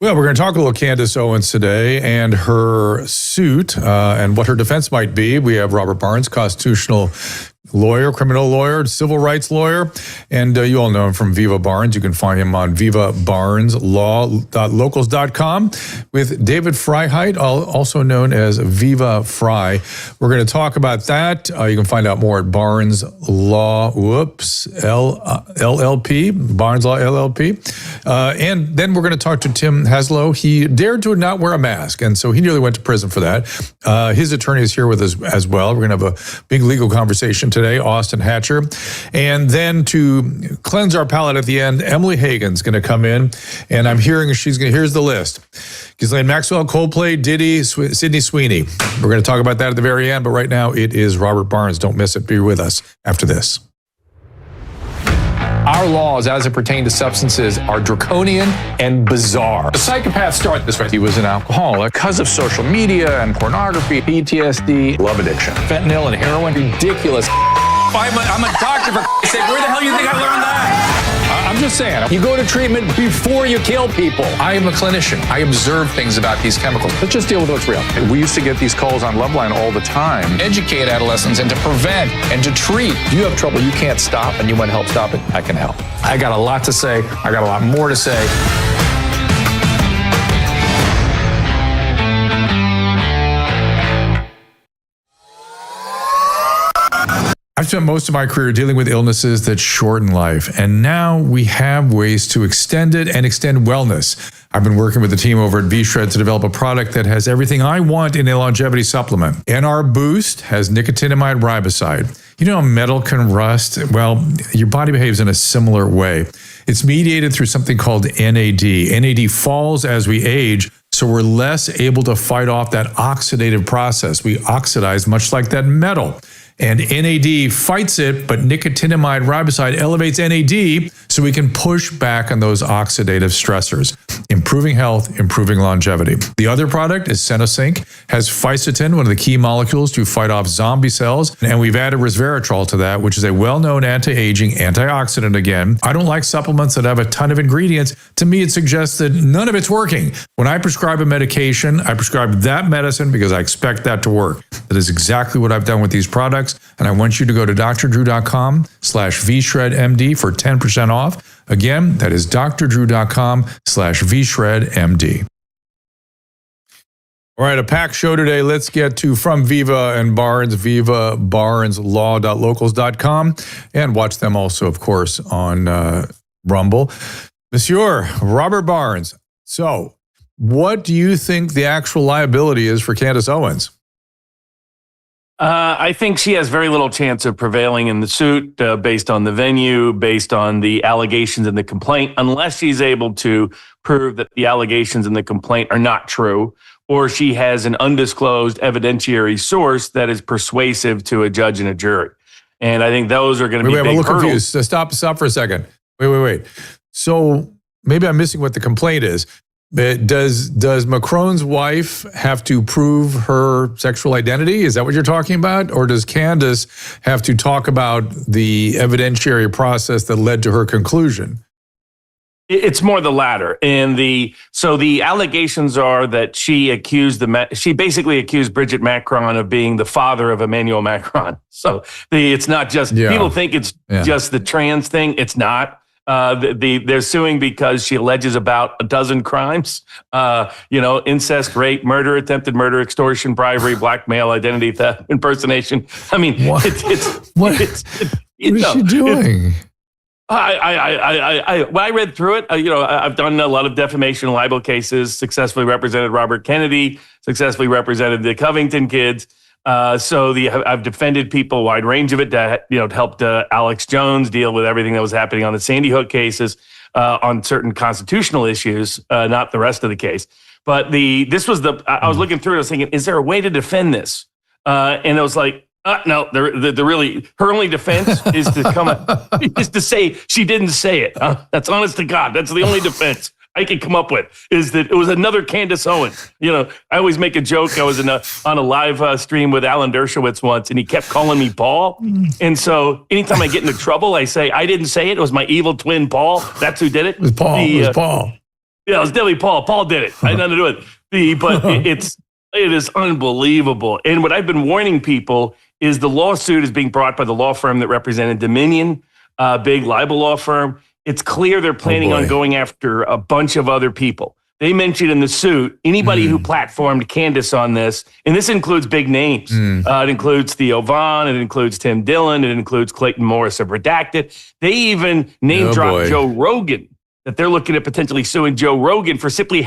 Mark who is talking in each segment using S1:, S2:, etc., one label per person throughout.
S1: Well, we're going to talk a little Candace Owens today and her suit and what her defense might be. We have Robert Barnes, constitutional lawyer, criminal lawyer, civil rights lawyer, and you all know him from Viva Barnes. You can find him on vivabarneslaw.locals.com with David Freiheit, also known as Viva Fry. We're going to talk about that. You can find out more at Barnes Law, LLP, Barnes Law LLP. And then we're going to talk to Tim Hazelo. He dared to not wear a mask, and so he nearly went to prison for that. His attorney is here with us as well. We're going to have a big legal conversation today, Austin Hatcher. And then to cleanse our palate at the end, Emily Hagan's going to come in, and I'm hearing here's the list. Ghislaine Maxwell, Coldplay, Diddy, Sydney Sweeney. We're going to talk about that at the very end, but right now it is Robert Barnes. Don't miss it. Be with us after this.
S2: Our laws, as it pertains to substances, are draconian and bizarre. The psychopaths start this way. He was an alcoholic because of social media and pornography, PTSD, love addiction, fentanyl and heroin. Ridiculous. I'm a doctor, for sake. Where the hell do you think I learned that? I'm just saying, you go to treatment before you kill people. I am a clinician. I observe things about these chemicals. Let's just deal with what's real. We used to get these calls on Loveline all the time. Educate adolescents and to prevent and to treat. If you have trouble you can't stop and you want help stop it, I can help. I got a lot to say. I got a lot more to say.
S1: I've spent most of my career dealing with illnesses that shorten life, and now we have ways to extend it and extend wellness. I've been working with the team over at V-Shred to develop a product that has everything I want in a longevity supplement. NR Boost has nicotinamide riboside. You know how metal can rust? Well, your body behaves in a similar way. It's mediated through something called NAD. NAD falls as we age, so we're less able to fight off that oxidative process. We oxidize much like that metal. And NAD fights it, but nicotinamide riboside elevates NAD so we can push back on those oxidative stressors, improving health, improving longevity. The other product is Senosync, has fisetin, one of the key molecules to fight off zombie cells, and we've added resveratrol to that, which is a well-known anti-aging antioxidant again. I don't like supplements that have a ton of ingredients. To me, it suggests that none of it's working. When I prescribe a medication, I prescribe that medicine because I expect that to work. That is exactly what I've done with these products. And I want you to go to drdrew.com/vshredmd for 10% off. Again, that is drdrew.com/vshredmd. All right, a packed show today. Let's get to From Viva and Barnes, vivabarneslaw.locals.com, and watch them also, of course, on Rumble. Monsieur Robert Barnes, so what do you think the actual liability is for Candace Owens?
S3: I think she has very little chance of prevailing in the suit based on the venue, based on the allegations in the complaint, unless she's able to prove that the allegations in the complaint are not true, or she has an undisclosed evidentiary source that is persuasive to a judge and a jury. And I think those are going to be big
S1: I'm a little
S3: hurdles.
S1: confused. Stop for a second. Wait. So maybe I'm missing what the complaint is. Does Macron's wife have to prove her sexual identity? Is that what you're talking about? Or does Candace have to talk about the evidentiary process that led to her conclusion?
S3: It's more the latter. And so the allegations are that she basically accused Bridget Macron of being the father of Emmanuel Macron. So it's not just, people think it's just the trans thing. It's not. They're suing because she alleges about a dozen crimes, incest, rape, murder, attempted murder, extortion, bribery, blackmail, identity theft, impersonation. I mean,
S1: what is she doing?
S3: When I read through it, I've done a lot of defamation and libel cases, successfully represented Robert Kennedy, successfully represented the Covington kids. I've defended people, a wide range of it, that helped Alex Jones deal with everything that was happening on the Sandy Hook cases, on certain constitutional issues, not the rest of the case. But I was looking through it, I was thinking, is there a way to defend this? And I was like, no, her only defense is to say she didn't say it. That's honest to God. That's the only defense I could come up with, is that it was another Candace Owens. I always make a joke. I was on a live stream with Alan Dershowitz once, and he kept calling me Paul. And so anytime I get into trouble, I say, I didn't say it. It was my evil twin, Paul. That's who did it.
S1: It was Paul.
S3: Yeah, it was definitely Paul. Paul did it. I had nothing to do with it. But it is unbelievable. And what I've been warning people is the lawsuit is being brought by the law firm that represented Dominion, big libel law firm. It's clear they're planning on going after a bunch of other people. They mentioned in the suit anybody who platformed Candace on this, and this includes big names. It includes Theo Vaughn, it includes Tim Dillon, it includes Clayton Morris of Redacted. They even name dropped Joe Rogan, that they're looking at potentially suing Joe Rogan for simply,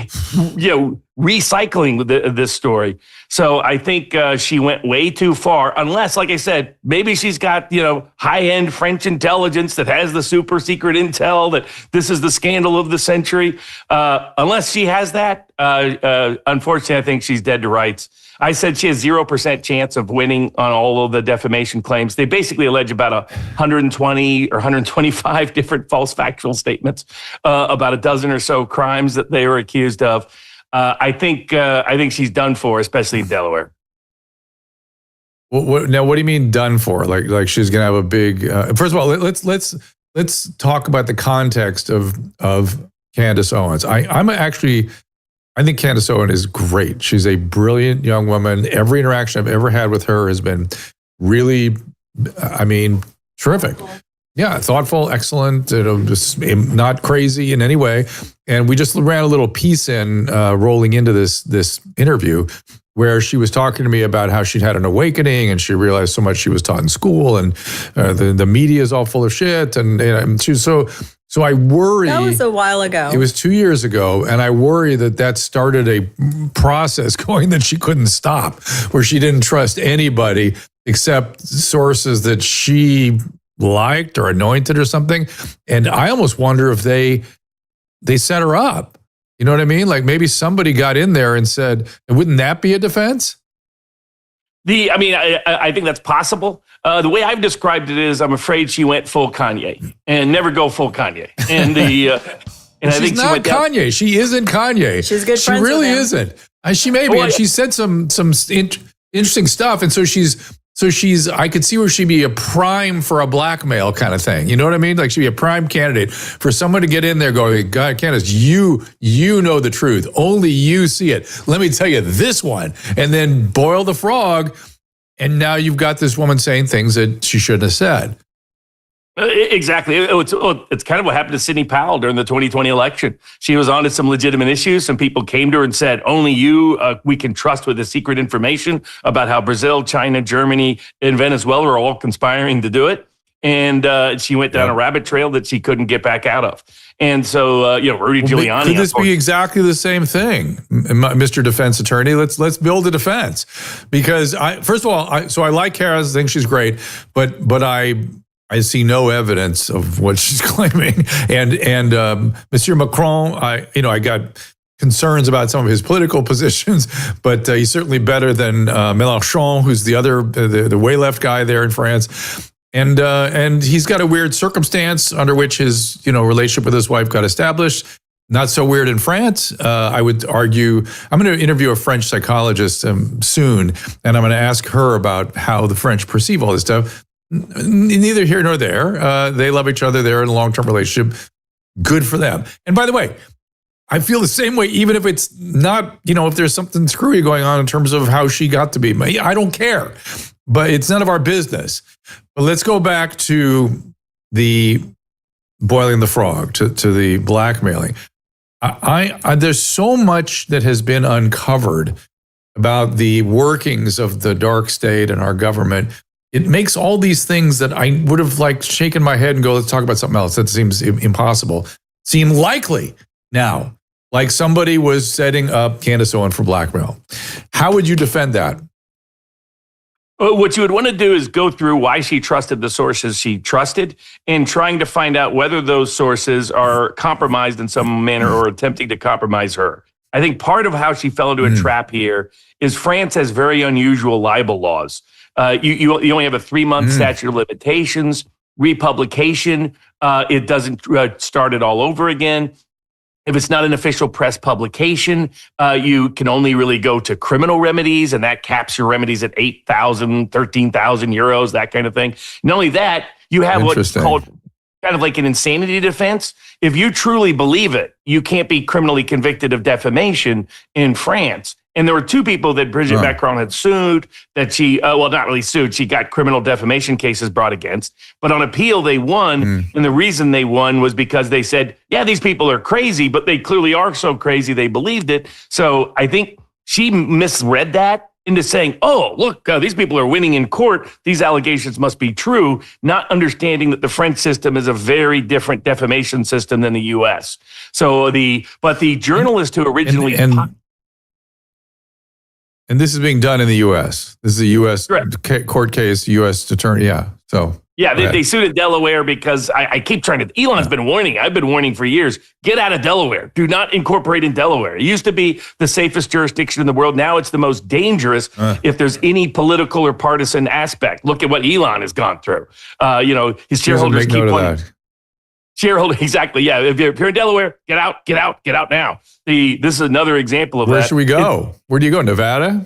S3: recycling this story. So I think she went way too far, unless, like I said, maybe she's got, high-end French intelligence that has the super secret intel that this is the scandal of the century. Unless she has that, unfortunately, I think she's dead to rights. I said she has 0% chance of winning on all of the defamation claims. They basically allege about 120 or 125 different false factual statements, about a dozen or so crimes that they were accused of. I think she's done for, especially in Delaware.
S1: Now, what do you mean done for? Like she's going to have a big. First of all, let's talk about the context of Candace Owens. I think Candace Owens is great. She's a brilliant young woman. Every interaction I've ever had with her has been really, terrific. Yeah, thoughtful, excellent, just not crazy in any way. And we just ran a little piece in rolling into this interview where she was talking to me about how she'd had an awakening and she realized so much she was taught in school and the media is all full of shit. And she was so I worry.
S4: That was a while ago.
S1: It was 2 years ago. And I worry that started a process going that she couldn't stop, where she didn't trust anybody except sources that she liked or anointed or something. And I almost wonder if they set her up. You know what I mean? Like maybe somebody got in there and said, wouldn't that be a defense?
S3: I think that's possible. The way I've described it is, I'm afraid she went full Kanye, and never go full Kanye. And I think
S1: she's not Kanye. She isn't Kanye.
S4: She's good friends.
S1: She really
S4: with him.
S1: isn't. She may be, and she said some interesting stuff. And so she's. I could see where she'd be a prime for a blackmail kind of thing. You know what I mean? Like she'd be a prime candidate for someone to get in there going, God, Candace, you know the truth. Only you see it. Let me tell you this one. And then boil the frog. And now you've got this woman saying things that she shouldn't have said.
S3: Exactly. It's kind of what happened to Sidney Powell during the 2020 election. She was on to some legitimate issues. Some people came to her and said, only you we can trust with the secret information about how Brazil, China, Germany, and Venezuela are all conspiring to do it. And she went down a rabbit trail that she couldn't get back out of. And so, Rudy Giuliani.
S1: Could this be exactly the same thing, Mr. Defense Attorney? Let's build a defense. Because first of all, I like Kara. I think she's great, but I see no evidence of what she's claiming. And Monsieur Macron, I got concerns about some of his political positions, but he's certainly better than Mélenchon, who's the other, the way left guy there in France. And he's got a weird circumstance under which his relationship with his wife got established. Not so weird in France. I would argue, I'm going to interview a French psychologist soon, and I'm going to ask her about how the French perceive all this stuff. Neither here nor there. They love each other. They're in a long-term relationship. Good for them. And by the way, I feel the same way, even if it's not, if there's something screwy going on in terms of how she got to be. I don't care, but it's none of our business. But let's go back to the boiling the frog, to the blackmailing. There's so much that has been uncovered about the workings of the dark state and our government. It makes all these things that I would have shaken my head and go, let's talk about something else. That seems impossible. Seem likely now, like somebody was setting up Candace Owens for blackmail. How would you defend that?
S3: What you would want to do is go through why she trusted the sources she trusted and trying to find out whether those sources are compromised in some manner or attempting to compromise her. I think part of how she fell into a trap here is France has very unusual libel laws. You only have a 3-month statute of limitations. Republication, it doesn't start it all over again. If it's not an official press publication, you can only really go to criminal remedies, and that caps your remedies at 8,000, 13,000 euros, that kind of thing. Not only that, you have what's called kind of like an insanity defense. If you truly believe it, you can't be criminally convicted of defamation in France. And there were two people that Brigitte Macron had sued that she, not really sued. She got criminal defamation cases brought against. But on appeal, they won. And the reason they won was because they said, yeah, these people are crazy, but they clearly are so crazy they believed it. So I think she misread that into saying, oh, look, these people are winning in court. These allegations must be true, not understanding that the French system is a very different defamation system than the U.S. So the journalist who originally...
S1: And this is being done in the U.S. This is a U.S. court case, U.S. attorney. Yeah. So
S3: they sued in Delaware because I keep trying to. Elon's been warning. I've been warning for years. Get out of Delaware. Do not incorporate in Delaware. It used to be the safest jurisdiction in the world. Now it's the most dangerous if there's any political or partisan aspect. Look at what Elon has gone through. His shareholders keep wanting. Shareholder, exactly. Yeah. If you're in Delaware, get out now. This is another example of that.
S1: Where should we go? Where do you go? Nevada?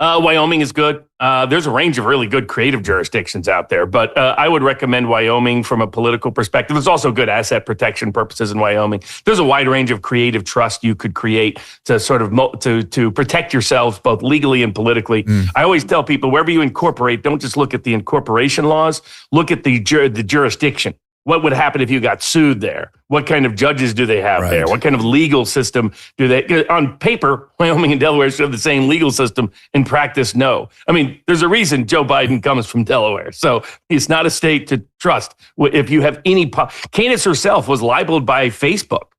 S3: Wyoming is good. There's a range of really good creative jurisdictions out there, but I would recommend Wyoming from a political perspective. There's also good asset protection purposes in Wyoming. There's a wide range of creative trust you could create to sort of to protect yourselves both legally and politically. I always tell people, wherever you incorporate, don't just look at the incorporation laws, look at the jurisdiction. What would happen if you got sued there? What kind of judges do they have there? What kind of legal system do they? On paper, Wyoming and Delaware should have the same legal system. In practice, no. I mean, there's a reason Joe Biden comes from Delaware. So it's not a state to trust. If you have any... Candace herself was libeled by Facebook,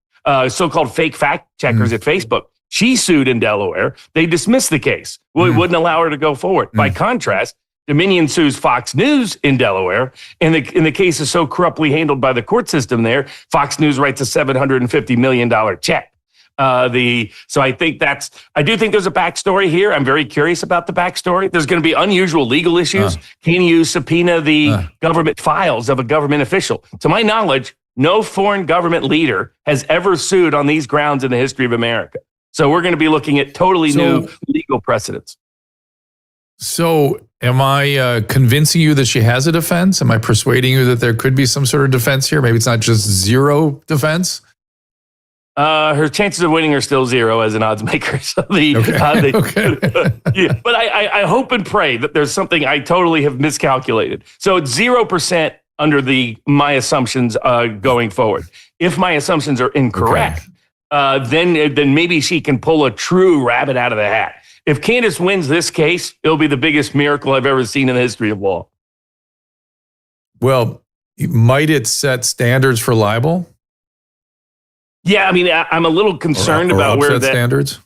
S3: so-called fake fact checkers at Facebook. She sued in Delaware. They dismissed the case. Well, it wouldn't allow her to go forward. By contrast, Dominion sues Fox News in Delaware, and the case is so corruptly handled by the court system there, Fox News writes a $750 million check. So I think I do think there's a backstory here. I'm very curious about the backstory. There's going to be unusual legal issues. Can you subpoena the government files of a government official? To my knowledge, no foreign government leader has ever sued on these grounds in the history of America. So we're going to be looking at totally new legal precedents.
S1: So am I convincing you that she has a defense? Am I persuading you that there could be some sort of defense here? Maybe it's not just zero defense?
S3: Her chances of winning are still zero as an odds maker. So but I hope and pray that there's something I totally have miscalculated. So it's 0% under my assumptions going forward. If my assumptions are incorrect, then maybe she can pull a true rabbit out of the hat. If Candace wins this case, it'll be the biggest miracle I've ever seen in the history of law.
S1: Well, might it set standards for libel?
S3: Yeah, I mean, I'm a little concerned about where that
S1: standards.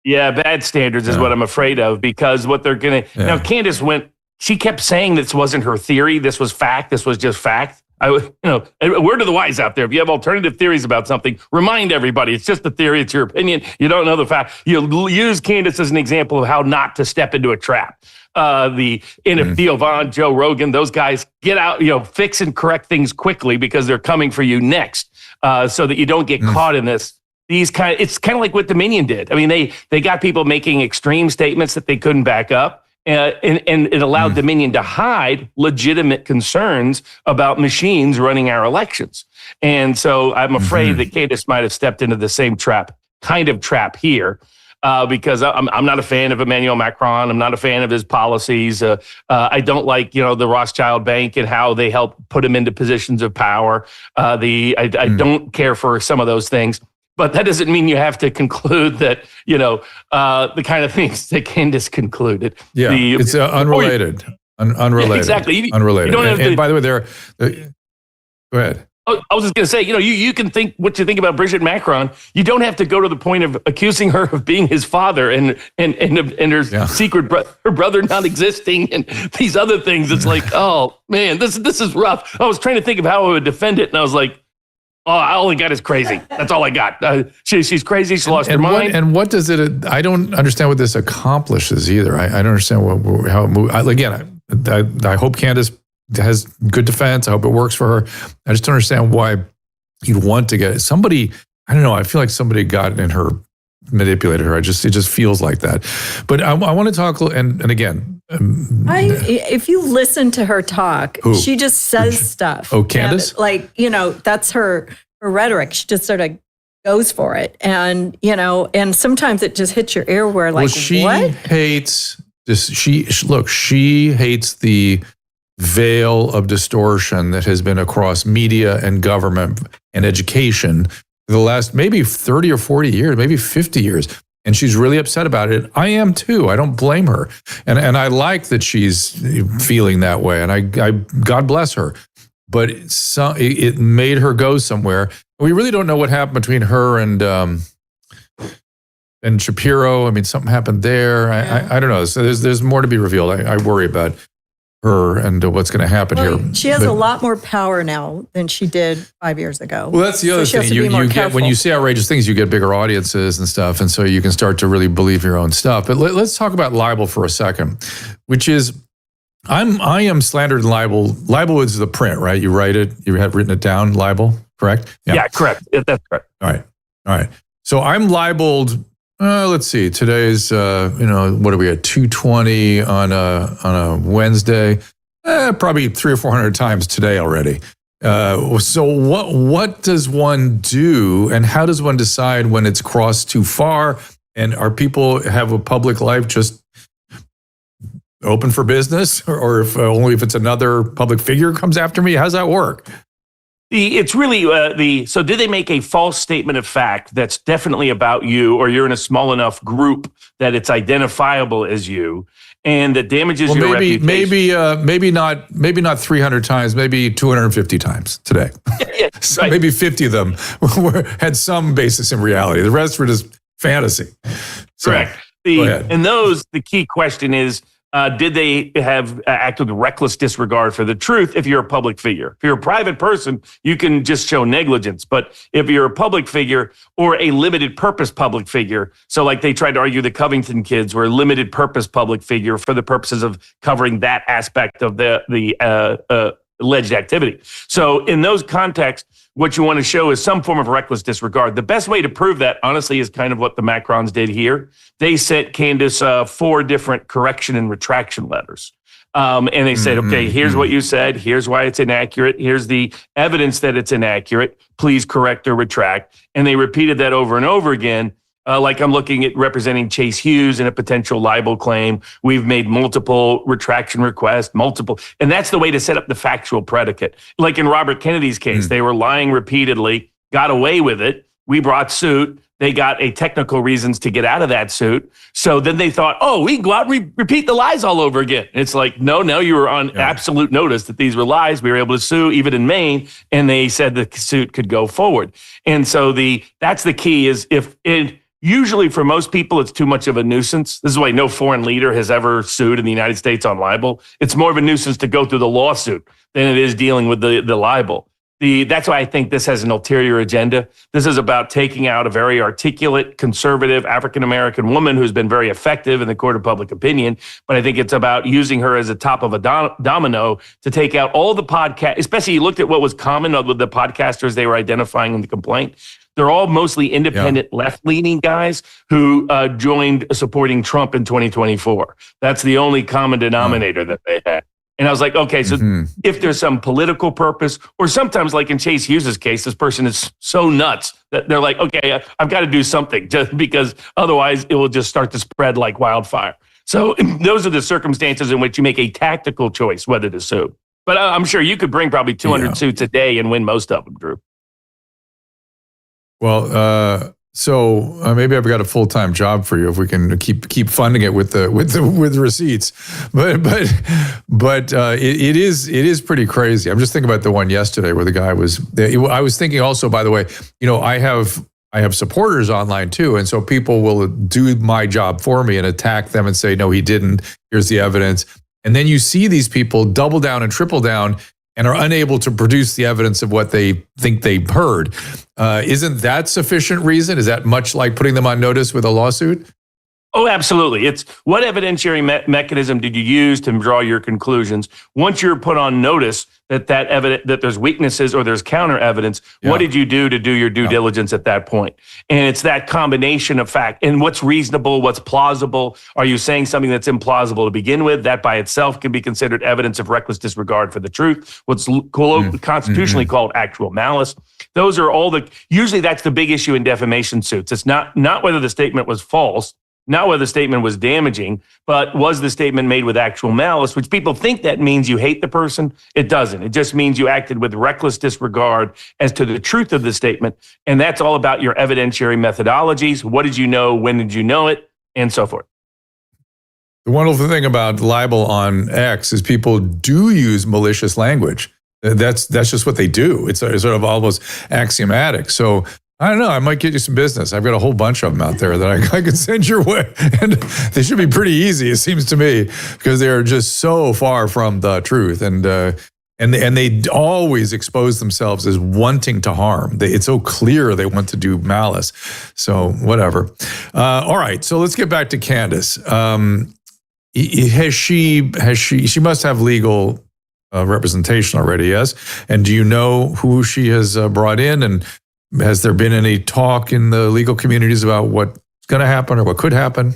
S3: Yeah, bad standards is what I'm afraid of, because what they're going to now. Candace she kept saying this wasn't her theory. This was fact. This was just fact. A word to the wise out there. If you have alternative theories about something, remind everybody it's just a theory. It's your opinion. You don't know the fact. You'll use Candace as an example of how not to step into a trap. Theo Vaughn, Joe Rogan, those guys get out, fix and correct things quickly because they're coming for you next, so that you don't get caught in this. It's kind of like what Dominion did. I mean, they got people making extreme statements that they couldn't back up. And it allowed Dominion to hide legitimate concerns about machines running our elections. And so I'm afraid that Candace might have stepped into the same trap here, because I'm not a fan of Emmanuel Macron. I'm not a fan of his policies. I don't like, the Rothschild Bank and how they help put him into positions of power. I don't care for some of those things. But that doesn't mean you have to conclude that, the kind of things that Candace concluded.
S1: Yeah, it's unrelated. Unrelated.
S3: Yeah, exactly.
S1: Unrelated. And by the way, go ahead.
S3: I was just going to say, you can think what you think about Brigitte Macron. You don't have to go to the point of accusing her of being his father and her secret her brother not existing and these other things. It's like, oh man, this is rough. I was trying to think of how I would defend it, and I was like, oh, all I got is crazy. That's all I got. She's crazy. She lost her mind.
S1: And what does it? I don't understand what this accomplishes either. I don't understand how it moves. Again, I hope Candace has good defense. I hope it works for her. I just don't understand why you'd want to get it. Somebody. I don't know. I feel like somebody got in her, manipulated her. It just feels like that. But I want to talk. And again,
S4: If you listen to her talk, she just says stuff.
S1: Oh, Candace?
S4: And, that's her rhetoric. She just sort of goes for it. And, and sometimes it just hits your ear where what?
S1: She hates this. She hates the veil of distortion that has been across media and government and education for the last maybe 30 or 40 years, maybe 50 years. And she's really upset about it. I am too. I don't blame her. And I like that she's feeling that way. And I God bless her. But it made her go somewhere. We really don't know what happened between her and Shapiro. I mean, something happened there. I don't know. So there's more to be revealed. I worry about her and what's going to happen here.
S4: She has a lot more power now than she did 5 years ago.
S1: Well, that's the other thing. You get, when you say outrageous things, you get bigger audiences and stuff, and so you can start to really believe your own stuff. But let's talk about libel for a second, which is I am slandered in libel. Libel is the print, right? You write it. You have written it down. Libel, correct?
S3: Yeah, correct. That's correct.
S1: All right. So I'm libeled. Let's see. Today's, what are we at? 2:20 on a Wednesday. Probably 300 or 400 times today already. So what does one do, and how does one decide when it's crossed too far? And are people have a public life just open for business, or if only if it's another public figure comes after me? How's that work?
S3: It's really so did they make a false statement of fact that's definitely about you, or you're in a small enough group that it's identifiable as you, and that damages your reputation?
S1: Maybe not 300 times, maybe 250 times today.
S3: Yeah,
S1: So
S3: right.
S1: maybe 50 of them had some basis in reality. The rest were just fantasy. So,
S3: Correct.
S1: go ahead.
S3: And the key question is, did they have acted with reckless disregard for the truth? If you're a public figure, if you're a private person, you can just show negligence. But if you're a public figure or a limited purpose public figure, so like they tried to argue the Covington kids were a limited purpose public figure for the purposes of covering that aspect of the alleged activity. So in those contexts, what you want to show is some form of reckless disregard. The best way to prove that, honestly, is kind of what the Macrons did here. They sent Candace 4 different correction and retraction letters. And they said, okay, here's what you said. Here's why it's inaccurate. Here's the evidence that it's inaccurate. Please correct or retract. And they repeated that over and over again. Like I'm looking at representing Chase Hughes in a potential libel claim. We've made multiple retraction requests, and that's the way to set up the factual predicate. Like in Robert Kennedy's case, they were lying repeatedly, got away with it. We brought suit. They got a technical reasons to get out of that suit. So then they thought, we can go out and repeat the lies all over again. And it's like, no, you were on absolute notice that these were lies. We were able to sue even in Maine, and they said the suit could go forward. And so that's the key is usually, for most people, it's too much of a nuisance. This is why no foreign leader has ever sued in the United States on libel. It's more of a nuisance to go through the lawsuit than it is dealing with the libel. That's why I think this has an ulterior agenda. This is about taking out a very articulate, conservative African-American woman who's been very effective in the court of public opinion. But I think it's about using her as a top of a domino to take out all the podcast, especially you looked at what was common with the podcasters they were identifying in the complaint. They're all mostly independent, left-leaning guys who joined supporting Trump in 2024. That's the only common denominator that they had. And I was like, okay, so if there's some political purpose, or sometimes like in Chase Hughes' case, this person is so nuts that they're like, okay, I've got to do something just because otherwise it will just start to spread like wildfire. So those are the circumstances in which you make a tactical choice whether to sue. But I'm sure you could bring probably 200 suits a day and win most of them, Drew.
S1: Well, so maybe I've got a full-time job for you if we can keep funding it with receipts. But it is pretty crazy. I'm just thinking about the one yesterday where the guy was. I was thinking also, by the way, I have supporters online too, and so people will do my job for me and attack them and say, no, he didn't. Here's the evidence. And then you see these people double down and triple down and are unable to produce the evidence of what they think they heard. Isn't that sufficient reason? Is that much like putting them on notice with a lawsuit?
S3: Oh, absolutely. It's what evidentiary mechanism did you use to draw your conclusions? Once you're put on notice that that there's weaknesses or there's counter evidence, what did you do to do your due diligence at that point? And it's that combination of fact and what's reasonable, what's plausible. Are you saying something that's implausible to begin with? That by itself can be considered evidence of reckless disregard for the truth. What's constitutionally called actual malice. Those are usually that's the big issue in defamation suits. It's not whether the statement was false, not whether the statement was damaging, but was the statement made with actual malice, which people think that means you hate the person. It doesn't. It just means you acted with reckless disregard as to the truth of the statement. And that's all about your evidentiary methodologies. What did you know? When did you know it? And so forth.
S1: The wonderful thing about libel on X is people do use malicious language. That's just what they do. It's sort of almost axiomatic. So I don't know. I might get you some business. I've got a whole bunch of them out there that I can send your way. And they should be pretty easy, it seems to me, because they're just so far from the truth. And they always expose themselves as wanting to harm. It's so clear they want to do malice. So whatever. All right. So let's get back to Candace. She must have legal representation already, yes? And do you know who she has brought in? And has there been any talk in the legal communities about what's going to happen or what could happen?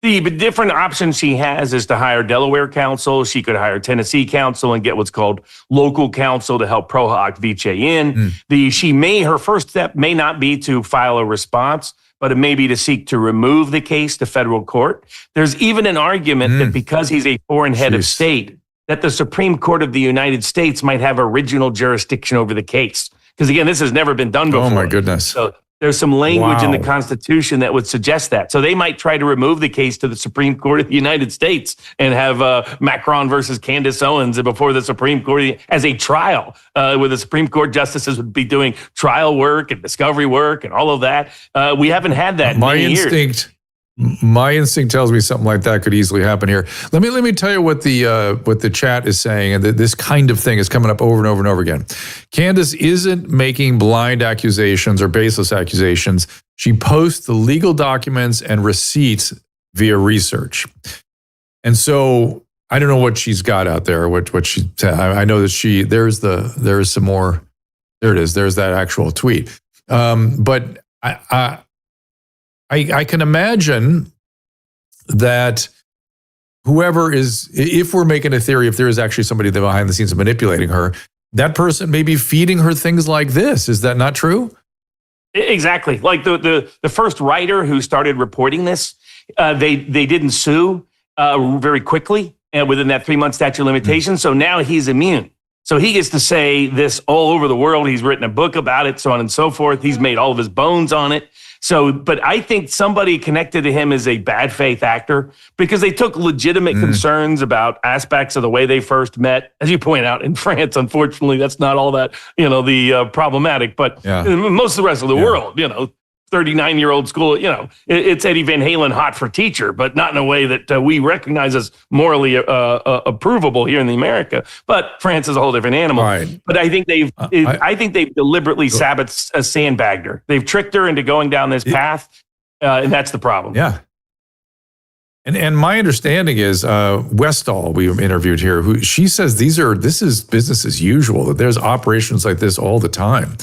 S3: The different options she has is to hire Delaware counsel. She could hire Tennessee counsel and get what's called local counsel to help pro hoc vice in. Her first step may not be to file a response, but it may be to seek to remove the case to federal court. There's even an argument that because he's a foreign head of state, that the Supreme Court of the United States might have original jurisdiction over the case. Because again, this has never been done before.
S1: Oh my goodness.
S3: So there's some language in the Constitution that would suggest that. So they might try to remove the case to the Supreme Court of the United States and have Macron versus Candace Owens before the Supreme Court as a trial, where the Supreme Court justices would be doing trial work and discovery work and all of that. We haven't had that in many years.
S1: My instinct tells me something like that could easily happen here. Let me tell you what the chat is saying, and this kind of thing is coming up over and over and over again. Candace isn't making blind accusations or baseless accusations. She posts the legal documents and receipts via research. And so I don't know what she's got out there. What she said. I know that there's some more. There it is. There's that actual tweet. But I can imagine that whoever is, if we're making a theory, if there is actually somebody behind the scenes manipulating her, that person may be feeding her things like this. Is that not true?
S3: Exactly. Like the first writer who started reporting this, they didn't sue very quickly and within that 3-month statute of limitations. So now he's immune. So he gets to say this all over the world. He's written a book about it, so on and so forth. He's made all of his bones on it. So, but I think somebody connected to him is a bad faith actor because they took legitimate concerns about aspects of the way they first met. As you point out, in France, unfortunately, that's not all that, problematic. But most of the rest of the world, 39-year-old school, it's Eddie Van Halen hot for teacher, but not in a way that we recognize as morally approvable here in the America. But France is a whole different animal. Right. But I think they've deliberately sandbagged her. They've tricked her into going down this path, and that's the problem.
S1: Yeah. And my understanding is Westall, we interviewed here, who she says this is business as usual. That there's operations like this all the time.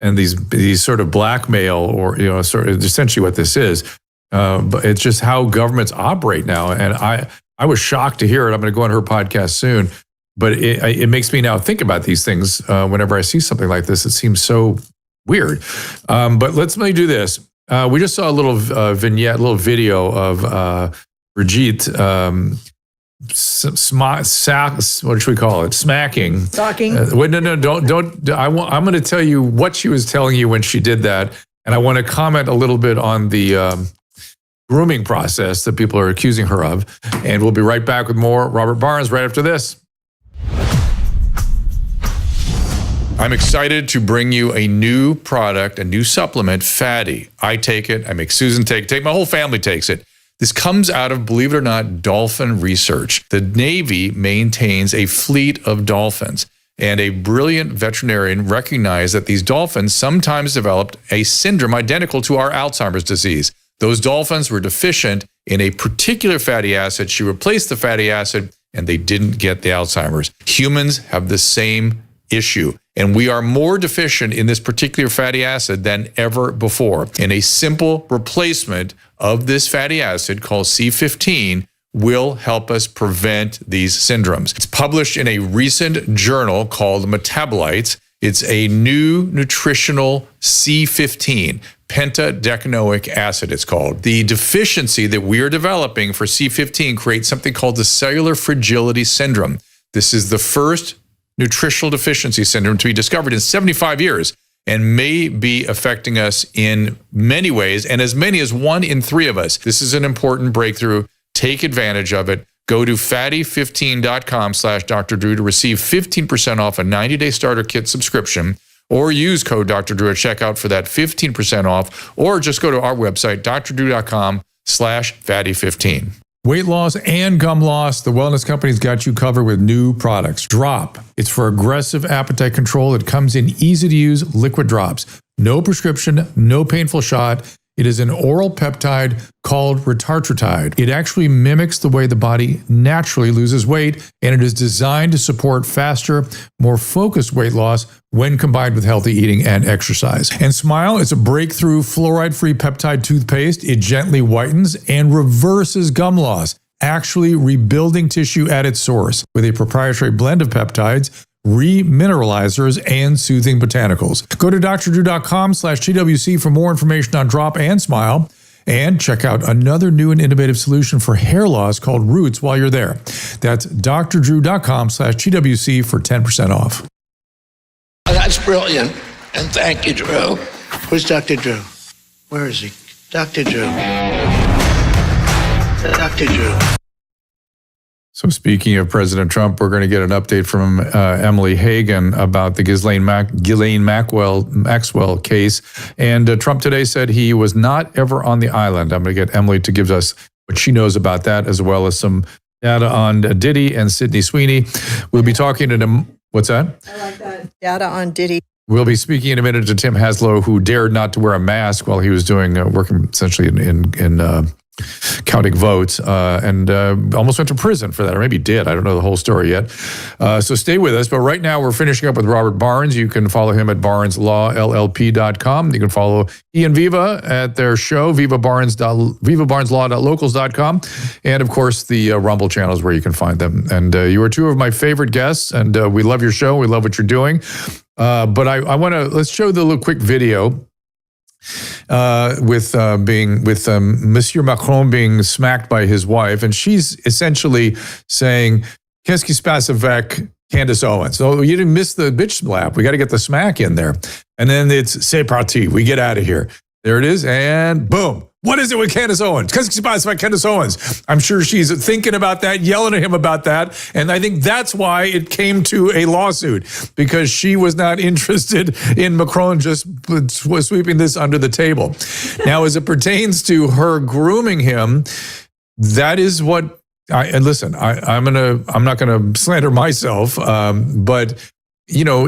S1: And these sort of blackmail, or sort of essentially what this is, but it's just how governments operate now. And I was shocked to hear it. I'm going to go on her podcast soon, but it makes me now think about these things whenever I see something like this. It seems so weird. But let me do this. We just saw a little vignette, a little video of Brigitte. What should we call it? Smacking.
S4: Stalking.
S1: No, don't. I'm going to tell you what she was telling you when she did that, and I want to comment a little bit on the grooming process that people are accusing her of. And we'll be right back with more Robert Barnes right after this. I'm excited to bring you a new product, a new supplement, Fatty. I take it. I make Susan take it. My whole family takes it. This comes out of, believe it or not, dolphin research. The Navy maintains a fleet of dolphins, and a brilliant veterinarian recognized that these dolphins sometimes developed a syndrome identical to our Alzheimer's disease. Those dolphins were deficient in a particular fatty acid. She replaced the fatty acid and they didn't get the Alzheimer's. Humans have the same issue. And we are more deficient in this particular fatty acid than ever before. And a simple replacement of this fatty acid called C15 will help us prevent these syndromes. It's published in a recent journal called Metabolites. It's a new nutritional C15, pentadecanoic acid, it's called. The deficiency that we are developing for C15 creates something called the cellular fragility syndrome. This is the first nutritional deficiency syndrome to be discovered in 75 years and may be affecting us in many ways, and as many as 1 in 3 of us. This is an important breakthrough. Take advantage of it. Go to fatty15.com/Dr. Drew to receive 15% off a 90-day starter kit subscription, or use code Dr. Drew at checkout for that 15% off, or just go to our website, drdrew.com/fatty15. Weight loss and gum loss, the wellness company's got you covered with new products. Drop. It's for aggressive appetite control. It comes in easy-to-use liquid drops. No prescription, no painful shot. It is an oral peptide called retartritide. It actually mimics the way the body naturally loses weight, and it is designed to support faster, more focused weight loss when combined with healthy eating and exercise. And Smile is a breakthrough fluoride-free peptide toothpaste. It gently whitens and reverses gum loss, actually rebuilding tissue at its source with a proprietary blend of peptides, remineralizers, and soothing botanicals. Go to drdrew.com/TWC for more information on Drop and Smile, and check out another new and innovative solution for hair loss called Roots while you're there. That's drdrew.com/TWC for 10% off.
S5: That's brilliant. And thank you, Drew. Where's Dr. Drew? Where is he? Dr. Drew. Dr. Drew.
S1: So speaking of President Trump, we're going to get an update from Emily Hagan about the Ghislaine Maxwell case. And Trump today said he was not ever on the island. I'm going to get Emily to give us what she knows about that, as well as some data on Diddy and Sydney Sweeney. We'll be talking to them. What's that?
S4: I like that. Data on Diddy.
S1: We'll be speaking in a minute to Tim Hazelo, who dared not to wear a mask while he was working essentially in counting votes, and almost went to prison for that, or maybe did. I don't know the whole story yet. So stay with us. But right now, we're finishing up with Robert Barnes. You can follow him at barneslawllp.com. You can follow Ian Viva at their show, vivabarneslaw.locals.com. And, of course, the Rumble channels where you can find them. And you are 2 of my favorite guests, and we love your show. We love what you're doing. But I want to, let's show the little quick video with Monsieur Macron being smacked by his wife, and she's essentially saying, "Qu'est-ce qui se passe avec Candace Owens?" So you didn't miss the bitch slap. We got to get the smack in there, and then it's "C'est parti." We get out of here. There it is, and boom. What is it with Candace Owens? Qu'est-ce qui se passe avec Candace Owens? I'm sure she's thinking about that, yelling at him about that. And I think that's why it came to a lawsuit, because she was not interested in Macron just sweeping this under the table. Now, as it pertains to her grooming him, that is what I'm not going to slander myself, but you know,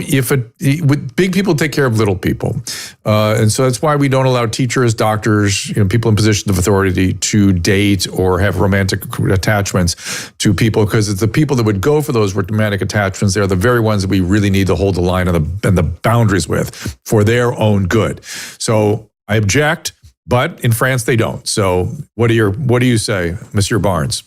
S1: big people take care of little people. And so that's why we don't allow teachers, doctors, people in positions of authority to date or have romantic attachments to people, because it's the people that would go for those romantic attachments. They're the very ones that we really need to hold the line and the boundaries with for their own good. So I object, but in France they don't. So what do you say, Monsieur Barnes?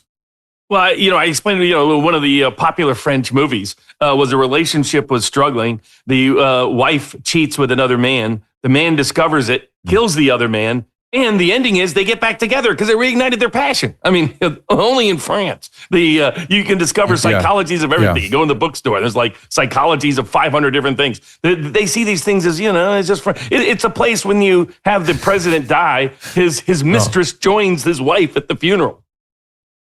S3: Well, I explained, one of the popular French movies was a relationship was struggling. The wife cheats with another man. The man discovers it, kills the other man. And the ending is they get back together because they reignited their passion. I mean, only in France. You can discover psychologies of everything.
S1: Yeah.
S3: You go in the bookstore, there's like psychologies of 500 different things. They see these things as, it's just it's a place when you have the president die, his mistress joins his wife at the funeral.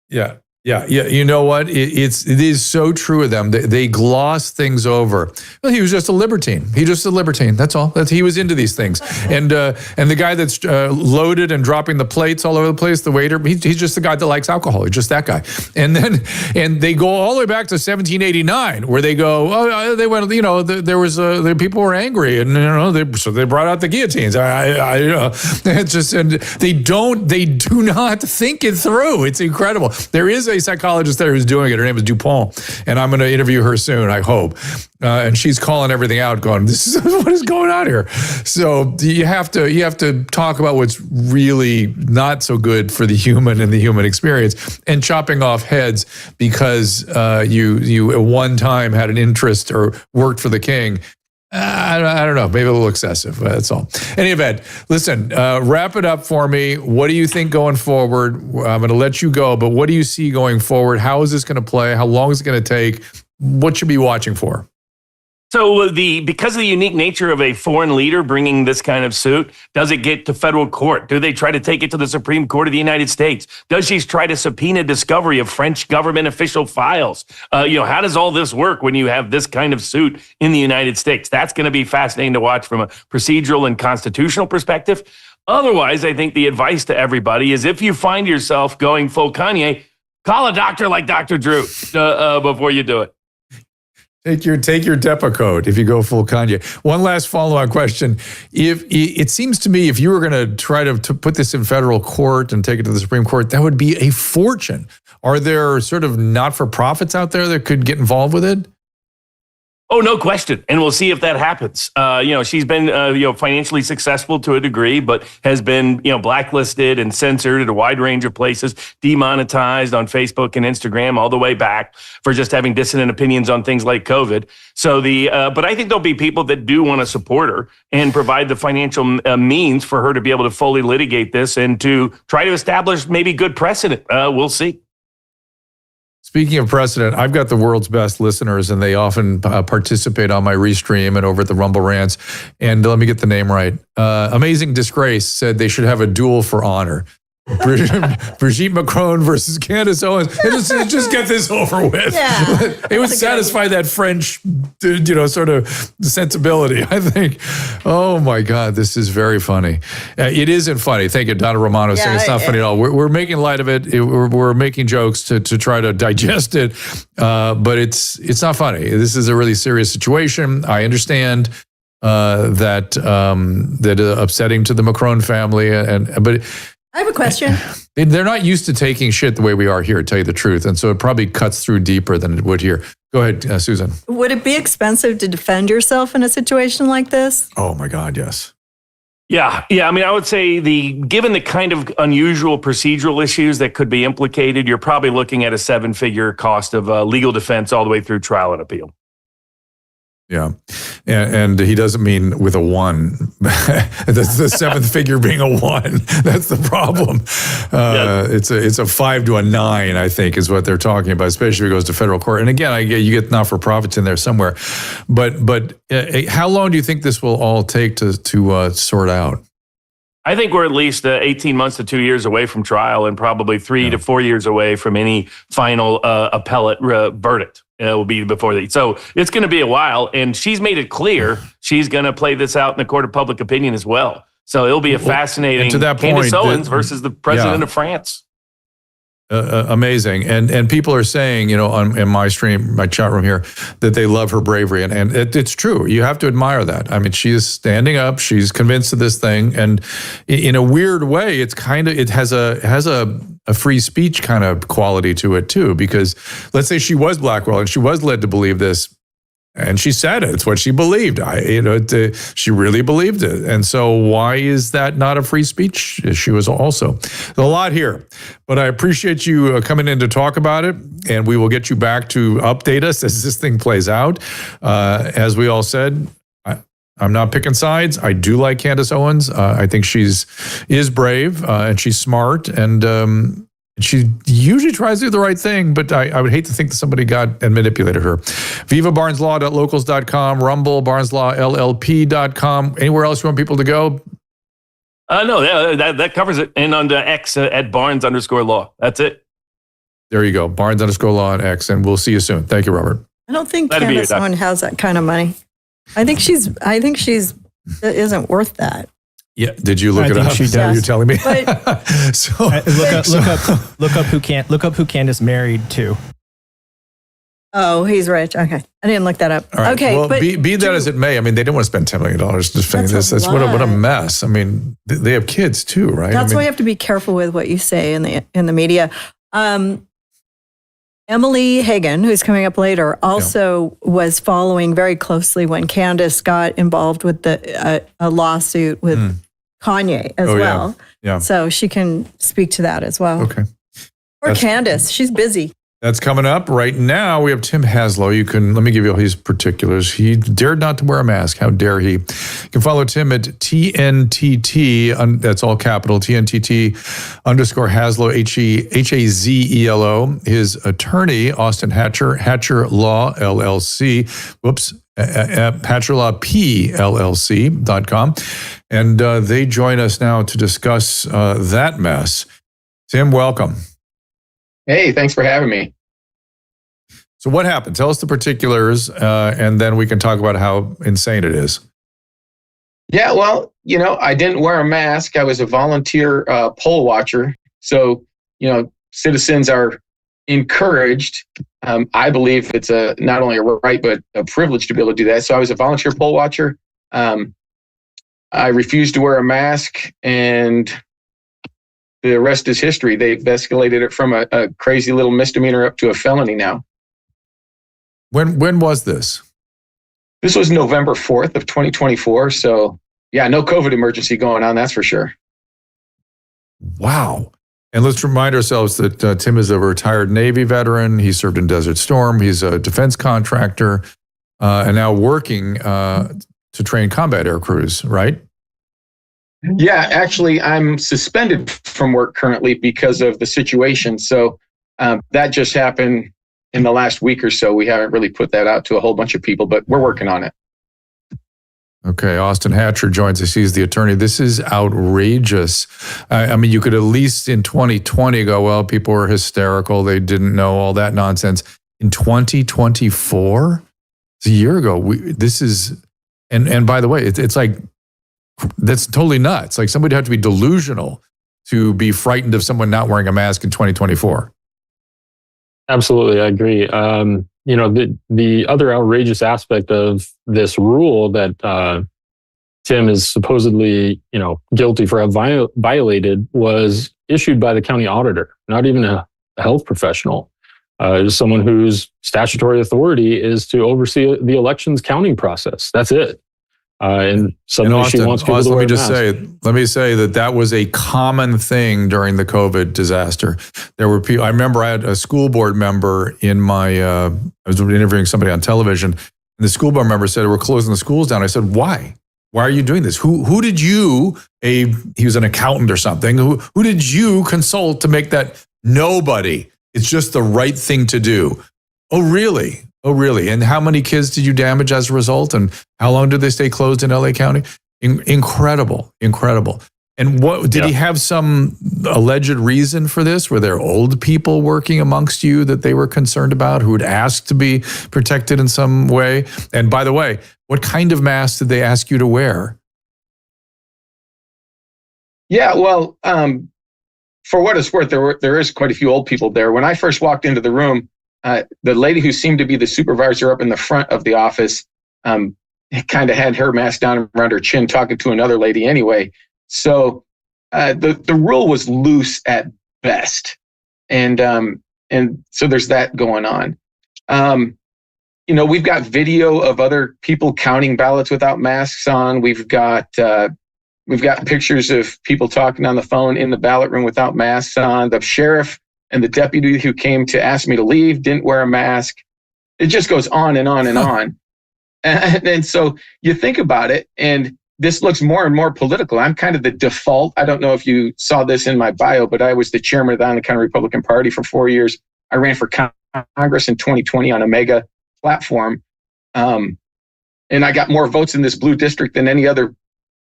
S1: Yeah. Yeah, you know what? It is so true of them. They gloss things over. Well, he was just a libertine. He just a libertine. That's all. He was into these things. And the guy that's loaded and dropping the plates all over the place, the waiter, he's just the guy that likes alcohol. He's just that guy. And they go all the way back to 1789, where they go, they went, there was the people were angry, and so they brought out the guillotines. It's just, and they do not think it through. It's incredible. There is a psychologist there who's doing it. Her name is Dupont, and I'm going to interview her soon, I hope. And she's calling everything out, going, "This is what is going on here." So you have to talk about what's really not so good for the human and the human experience, and chopping off heads because you at one time had an interest or worked for the king. I don't know, maybe a little excessive. That's all. In any event, listen, wrap it up for me. What do you think going forward? I'm going to let you go, but what do you see going forward? How is this going to play? How long is it going to take? What should we be watching for?
S3: So because of the unique nature of a foreign leader bringing this kind of suit, does it get to federal court? Do they try to take it to the Supreme Court of the United States? Does she try to subpoena discovery of French government official files? How does all this work when you have this kind of suit in the United States? That's going to be fascinating to watch from a procedural and constitutional perspective. Otherwise, I think the advice to everybody is if you find yourself going full Kanye, call a doctor like Dr. Drew before you do it.
S1: Take your Depakote if you go full Kanye. One last follow-on question. If it seems to me if you were going to try to put this in federal court and take it to the Supreme Court, that would be a fortune. Are there sort of not-for-profits out there that could get involved with it?
S3: Oh, no question. And we'll see if that happens. She's been, financially successful to a degree, but has been, blacklisted and censored at a wide range of places, demonetized on Facebook and Instagram all the way back for just having dissident opinions on things like COVID. So but I think there'll be people that do want to support her and provide the financial means for her to be able to fully litigate this and to try to establish maybe good precedent. We'll see.
S1: Speaking of precedent, I've got the world's best listeners, and they often participate on my Restream and over at the Rumble Rants. And let me get the name right. Amazing Disgrace said they should have a duel for honor. Brigitte Macron versus Candace Owens. Just get this over with.
S4: Yeah,
S1: it would satisfy that French, sort of sensibility, I think. Oh my God, this is very funny. It isn't funny. Thank you, Donna Romano, saying it's not funny at all. We're making light of it. We're making jokes to try to digest it, but it's not funny. This is a really serious situation. I understand that upsetting to the Macron family, but.
S4: I have a question.
S1: They're not used to taking shit the way we are here, to tell you the truth. And so it probably cuts through deeper than it would here. Go ahead, Susan.
S4: Would it be expensive to defend yourself in a situation like this?
S1: Oh, my God, yes.
S3: Yeah. I mean, I would say given the kind of unusual procedural issues that could be implicated, you're probably looking at a 7-figure cost of legal defense all the way through trial and appeal.
S1: Yeah. And he doesn't mean with a 1. That's the 7th figure being a 1. That's the problem. It's a 5 to a 9, I think, is what they're talking about, especially if it goes to federal court. And again, you get not-for-profits in there somewhere. But how long do you think this will all take to sort out?
S3: I think we're at least 18 months to 2 years away from trial and probably 3 to 4 years away from any final appellate verdict. Will be before that. So it's going to be a while. And she's made it clear she's going to play this out in the court of public opinion as well. So it'll be a fascinating Candace Owens versus the president of France.
S1: Amazing. And people are saying, in my stream, my chat room here, that they love her bravery. And it's true. You have to admire that. I mean, she is standing up. She's convinced of this thing. And in a weird way, it has a free speech kind of quality to it too, because let's say she was Blackwell and she was led to believe this, and she said it. It's what she believed. She really believed it. And so why is that not a free speech issue? Is also a lot here, but I appreciate you coming in to talk about it, and we will get you back to update us as this thing plays out. As we all said, I'm not picking sides. I do like Candace Owens. I think is brave and she's smart, and she usually tries to do the right thing, but I would hate to think that somebody got and manipulated her. VivaBarnesLaw.locals.com, Rumble, BarnesLawLLP.com. Anywhere else you want people to go?
S3: No, that covers it. And on the X at Barnes_law. That's it.
S1: There you go. Barnes_Law on X, and we'll see you soon. Thank you, Robert.
S4: I don't think
S3: That'd be
S4: Candace
S3: it.
S4: Owens has that kind of money. I think she's isn't worth that.
S1: Yeah. Did you look
S6: I
S1: it
S6: think
S1: up?
S6: she
S1: Is that what
S6: does.
S1: you're telling me?
S4: But-
S1: So
S6: Look up who Candace married to.
S4: Oh, he's rich. Okay. I didn't look that up.
S1: all right.
S4: Okay.
S1: Well,
S4: but
S1: be that
S4: Drew,
S1: as it may, I mean, they didn't want to spend $10 million defending
S4: That's
S1: this.
S4: a
S1: That's what a
S4: lot.
S1: mess. I mean, they have kids too, right?
S4: that's
S1: I
S4: why
S1: mean,
S4: you have to be careful with what you say in the media. Emily Hagan, who's coming up later, also was following very closely when Candace got involved with a lawsuit with Kanye as well.
S1: Yeah.
S4: So she can speak to that as well.
S1: Okay.
S4: Or Candace, she's busy.
S1: That's coming up right now. We have Tim Hazelo. Let me give you all his particulars. He dared not to wear a mask. How dare he? You can follow Tim at TNTT. That's all capital. TNTT_Hazelo, Hazelo. His attorney, Austin Hatcher Law LLC. HatcherLawPLLC.com. And they join us now to discuss that mess. Tim, welcome.
S7: Hey, thanks for having me.
S1: So what happened? Tell us the particulars, and then we can talk about how insane it is.
S7: Yeah, well, I didn't wear a mask. I was a volunteer poll watcher. So, citizens are encouraged. I believe it's not only a right, but a privilege to be able to do that. So I was a volunteer poll watcher. I refused to wear a mask, and the rest is history. They've escalated it from a crazy little misdemeanor up to a felony now.
S1: When was this?
S7: This was November 4th of 2024. So yeah, no COVID emergency going on, that's for sure.
S1: Wow. And let's remind ourselves that Tim is a retired Navy veteran. He served in Desert Storm. He's a defense contractor and now working to train combat air crews, right?
S7: Yeah, actually, I'm suspended from work currently because of the situation. So that just happened in the last week or so. We haven't really put that out to a whole bunch of people, but we're working on it.
S1: Okay, Austin Hatcher joins us. He's the attorney. This is outrageous. I mean, you could at least in 2020 go, well, people were hysterical. They didn't know all that nonsense. In 2024, it's a year ago. This is, and by the way, it's like, that's totally nuts. Like somebody had to be delusional to be frightened of someone not wearing a mask in 2024.
S8: Absolutely, I agree. The other outrageous aspect of this rule that Tim is supposedly, guilty for having violated was issued by the county auditor, not even a health professional. Just someone whose statutory authority is to oversee the elections counting process. That's it. And suddenly she wants people to wear masks.
S1: Let me say that was a common thing during the COVID disaster. There were people, I remember I had a school board member in my, I was interviewing somebody on television, and the school board member said, we're closing the schools down. I said, why? Why are you doing this? Who did you, he was an accountant or something, who did you consult to make that? Nobody. It's just the right thing to do. Oh, really? Oh, really? And how many kids did you damage as a result? And how long did they stay closed in LA County? Incredible. And what did he have some alleged reason for this? Were there old people working amongst you that they were concerned about who would ask to be protected in some way? And by the way, what kind of mask did they ask you to wear?
S7: Yeah, well, for what it's worth, there is quite a few old people there. When I first walked into the room, the lady who seemed to be the supervisor up in the front of the office kind of had her mask down around her chin, talking to another lady anyway. So the rule was loose at best, and so there's that going on. We've got video of other people counting ballots without masks on. We've got pictures of people talking on the phone in the ballot room without masks on. The sheriff and the deputy who came to ask me to leave didn't wear a mask. It just goes on and on and on. And so you think about it, and this looks more and more political. I'm kind of the default. I don't know if you saw this in my bio, but I was the chairman of the Island County Republican Party for 4 years. I ran for Congress in 2020 on a mega platform. And I got more votes in this blue district than any other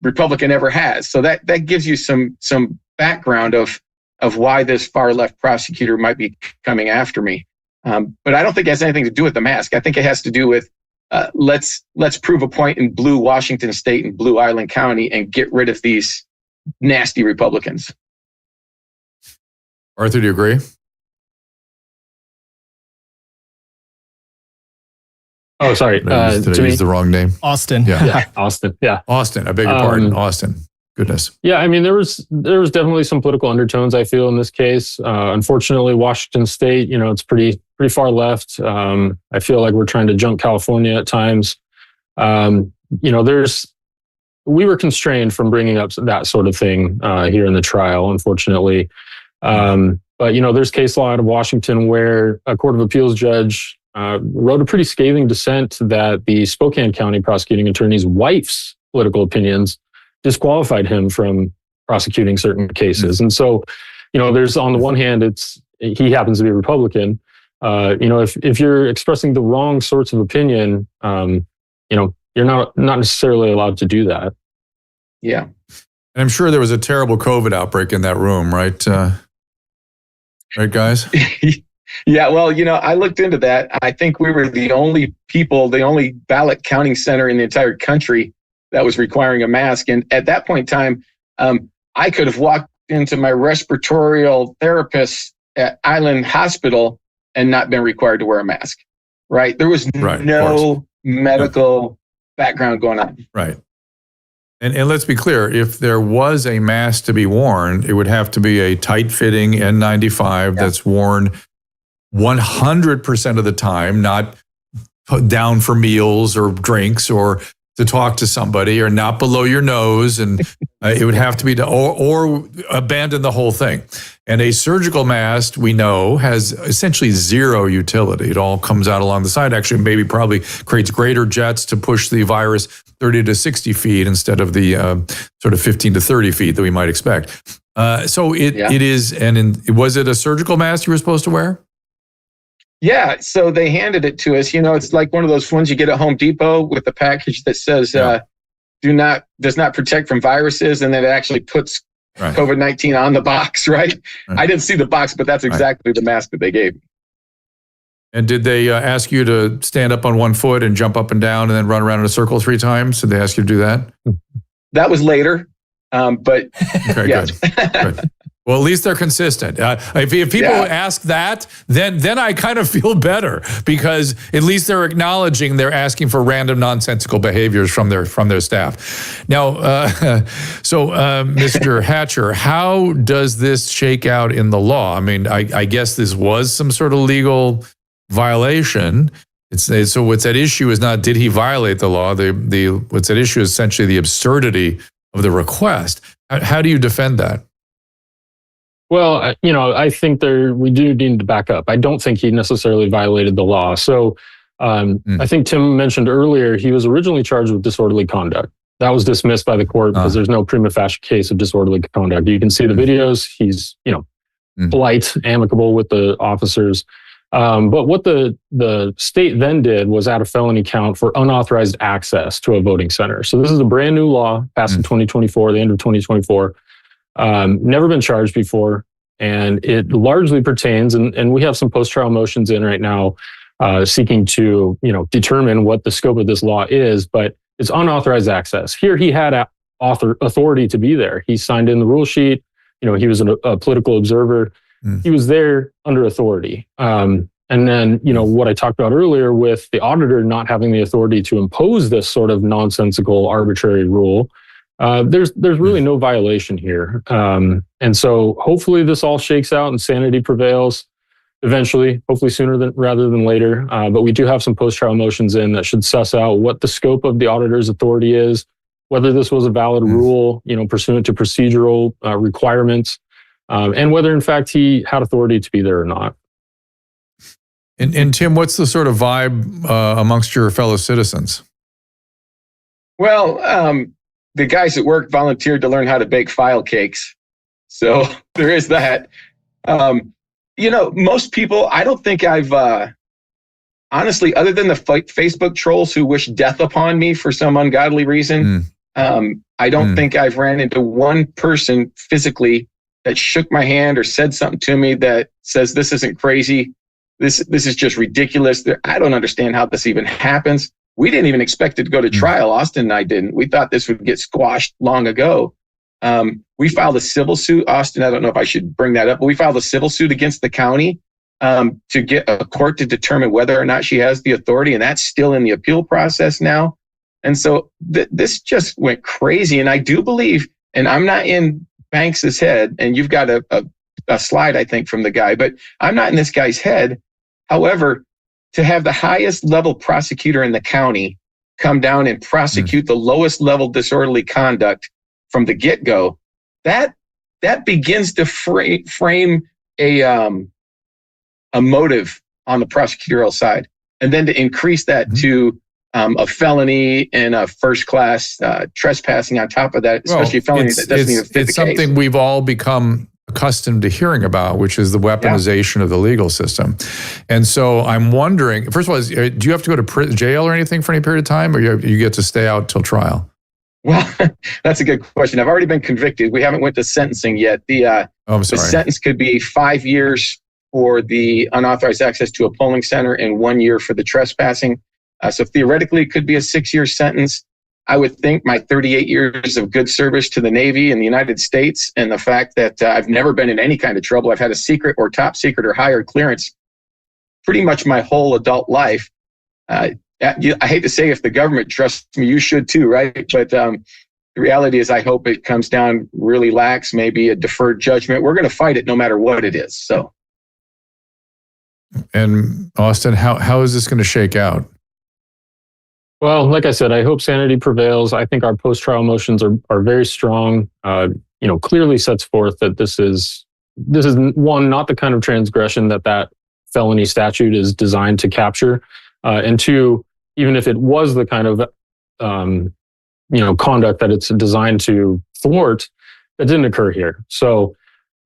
S7: Republican ever has. So that gives you some background of of why this far left prosecutor might be coming after me. But I don't think it has anything to do with the mask. I think it has to do with let's prove a point in blue Washington State and blue Island County and get rid of these nasty Republicans.
S1: Arthur, do you agree?
S8: Oh, sorry.
S1: Did I use the wrong name?
S6: Austin.
S8: Yeah, Austin. Yeah.
S1: Austin. I beg your pardon. Austin. Goodness.
S8: Yeah, I mean, there was definitely some political undertones, I feel, in this case. Unfortunately, Washington State, it's pretty far left. I feel like we're trying to jump California at times. We were constrained from bringing up that sort of thing here in the trial, unfortunately. But there's case law out of Washington where a Court of Appeals judge wrote a pretty scathing dissent that the Spokane County prosecuting attorney's wife's political opinions disqualified him from prosecuting certain cases. And so, there's, on the one hand, he happens to be a Republican. If you're expressing the wrong sorts of opinion, you're not necessarily allowed to do that.
S7: Yeah.
S1: And I'm sure there was a terrible COVID outbreak in that room, right? Right, guys?
S7: Yeah, well, I looked into that. I think we were the only ballot counting center in the entire country that was requiring a mask. And at that point in time, I could have walked into my respiratory therapist at Island Hospital and not been required to wear a mask, right? There was no medical background going on.
S1: Right. And let's be clear, if there was a mask to be worn, it would have to be a tight-fitting N95 that's worn 100% of the time, not put down for meals or drinks or to talk to somebody, or not below your nose. And it would have to be or abandon the whole thing. And a surgical mask, we know, has essentially zero utility. It all comes out along the side. Actually, maybe probably creates greater jets to push the virus 30 to 60 feet instead of the sort of 15 to 30 feet that we might expect. It is, was it a surgical mask you were supposed to wear?
S7: Yeah, so they handed it to us. It's like one of those ones you get at Home Depot with the package that says does not protect from viruses, and then it actually puts COVID-19 on the box, right? I didn't see the box, but that's exactly the mask that they gave me.
S1: And did they ask you to stand up on one foot and jump up and down and then run around in a circle 3 times? Did they ask you to do that?
S7: That was later, but
S1: okay, good. Well, at least they're consistent. If people ask that, then I kind of feel better, because at least they're acknowledging they're asking for random nonsensical behaviors from their staff. Now, Mr. Hatcher, how does this shake out in the law? I mean, I guess this was some sort of legal violation. So what's at issue is not did he violate the law. What's at issue is essentially the absurdity of the request. How do you defend that?
S8: Well, I think we do need to back up. I don't think he necessarily violated the law. So I think Tim mentioned earlier, he was originally charged with disorderly conduct. That was dismissed by the court because there's no prima facie case of disorderly conduct. You can see the videos. He's, polite, amicable with the officers. But what the state then did was add a felony count for unauthorized access to a voting center. So this is a brand new law passed in 2024, the end of 2024. Never been charged before, and it largely pertains, and we have some post-trial motions in right now seeking to, determine what the scope of this law is, but it's unauthorized access. Here he had authority to be there. He signed in the rule sheet. He was a political observer. He was there under authority. And then, what I talked about earlier with the auditor not having the authority to impose this sort of nonsensical, arbitrary rule, there's really no violation here. And so hopefully this all shakes out and sanity prevails eventually, hopefully sooner rather than later. But we do have some post-trial motions in that should suss out what the scope of the auditor's authority is, whether this was a valid rule, pursuant to procedural requirements, and whether in fact he had authority to be there or not.
S1: And Tim, what's the sort of vibe amongst your fellow citizens?
S7: Well, the guys at work volunteered to learn how to bake file cakes. So there is that. Most people, I don't think I've, honestly, other than the Facebook trolls who wish death upon me for some ungodly reason, I don't think I've ran into one person physically that shook my hand or said something to me that says, this isn't crazy. This is just ridiculous. I don't understand how this even happens. We didn't even expect it to go to trial. Austin and I didn't. We thought this would get squashed long ago. We filed a civil suit. Austin, I don't know if I should bring that up, but we filed a civil suit against the county to get a court to determine whether or not she has the authority. And that's still in the appeal process now. And so this just went crazy. And I do believe, and I'm not in Banks's head, and you've got a slide, I think, from the guy, but I'm not in this guy's head. However, to have the highest level prosecutor in the county come down and prosecute the lowest level disorderly conduct from the get-go, that begins to frame a motive on the prosecutorial side. And then to increase that to a felony and a first-class trespassing on top of that, especially a felony that doesn't even fit the case.
S1: It's something we've all become accustomed to hearing about, which is the weaponization of the legal system. And so I'm wondering, first of all, do you have to go to jail or anything for any period of time, or you get to stay out till trial?
S7: Well, that's a good question. I've already been convicted. We haven't went to sentencing yet. The sentence could be 5 years for the unauthorized access to a polling center and 1 year for the trespassing. So theoretically, it could be a 6-year sentence. I would think my 38 years of good service to the Navy in the United States, and the fact that I've never been in any kind of trouble. I've had a secret or top secret or higher clearance pretty much my whole adult life. I hate to say, if the government trusts me, you should too, right? But the reality is, I hope it comes down really lax, maybe a deferred judgment. We're going to fight it no matter what it is. So.
S1: And Austin, how is this going to shake out?
S8: Well, like I said, I hope sanity prevails. I think our post-trial motions are very strong. Clearly sets forth that this is one, not the kind of transgression that felony statute is designed to capture, and two, even if it was the kind of conduct that it's designed to thwart, that didn't occur here. So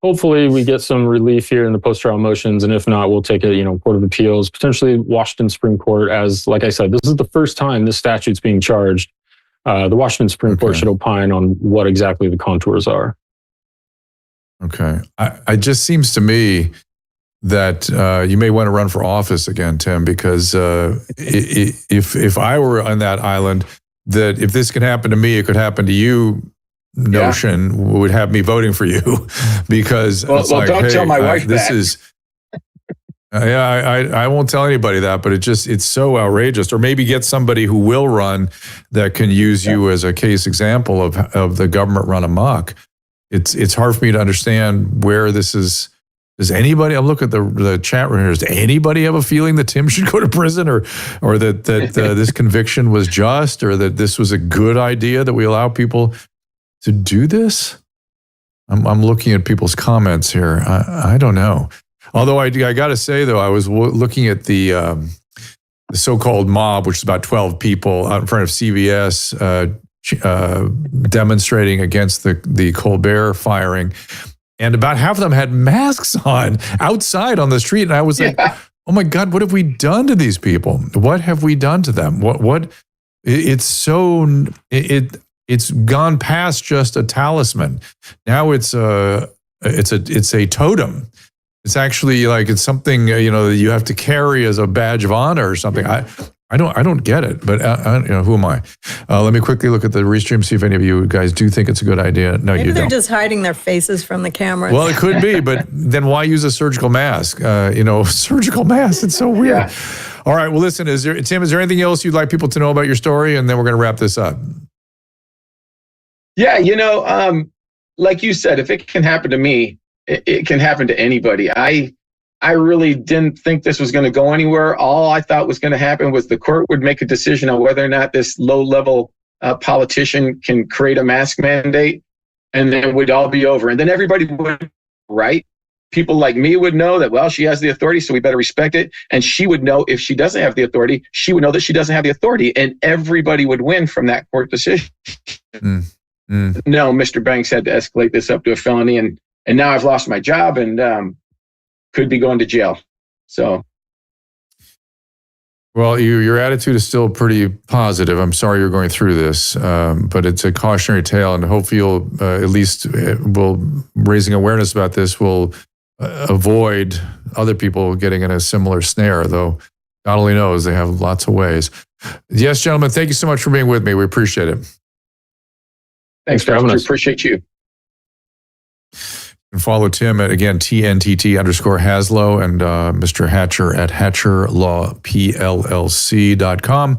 S8: hopefully we get some relief here in the post-trial motions, and if not, we'll take it, Court of Appeals, potentially Washington Supreme Court. As, like I said, this is the first time this statute's being charged. The Washington Supreme Court should opine on what exactly the contours are.
S1: Okay. It just seems to me that you may want to run for office again, Tim, because if I were on that island, that if this can happen to me, it could happen to you notion would have me voting for you, because
S7: don't tell my wife
S1: this
S7: that.
S1: is I won't tell anybody that, but it's so outrageous. Or maybe get somebody who will run that can use you as a case example of the government run amok. It's hard for me to understand where this is. Does anybody? I'm looking at the chat room here. Does anybody have a feeling that Tim should go to prison, or that this conviction was just, or that this was a good idea that we allow people to do this? I'm looking at people's comments here. I don't know. Although I got to say, though, I was looking at the so-called mob, which is about 12 people out in front of CVS demonstrating against the Colbert firing. And about half of them had masks on outside on the street. And I was like, oh my God, what have we done to these people? What have we done to them? It's gone past just a talisman. Now it's a totem. It's actually like it's something that you have to carry as a badge of honor or something. I don't get it, but who am I? Let me quickly look at the restream, see if any of you guys do think it's a good idea. No,
S4: Maybe
S1: you
S4: they're
S1: don't.
S4: just hiding their faces from the camera.
S1: Well, it could be, but then why use a surgical mask? Surgical mask. It's so weird. Yeah. All right. Well, listen, Tim, is there anything else you'd like people to know about your story? And then we're going to wrap this up.
S7: Yeah, like you said, if it can happen to me, it can happen to anybody. I really didn't think this was going to go anywhere. All I thought was going to happen was the court would make a decision on whether or not this low-level politician can create a mask mandate, and then we'd all be over. And then everybody would, right? People like me would know that, well, she has the authority, so we better respect it. And she would know if she doesn't have the authority, she would know that she doesn't have the authority, and everybody would win from that court decision. No, Mr. Banks had to escalate this up to a felony, and now I've lost my job and could be going to jail. So
S1: Well, your attitude is still pretty positive. I'm sorry you're going through this, but it's a cautionary tale, and hopefully you'll at least raising awareness about this will avoid other people getting in a similar snare, though God only knows they have lots of ways. Yes, gentlemen, thank you so much for being with me. We appreciate it.
S7: Thanks for having us. Appreciate you.
S1: And follow Tim at, again, TNTT_Hazelo and Mr. Hatcher at HatcherLawPLLC.com.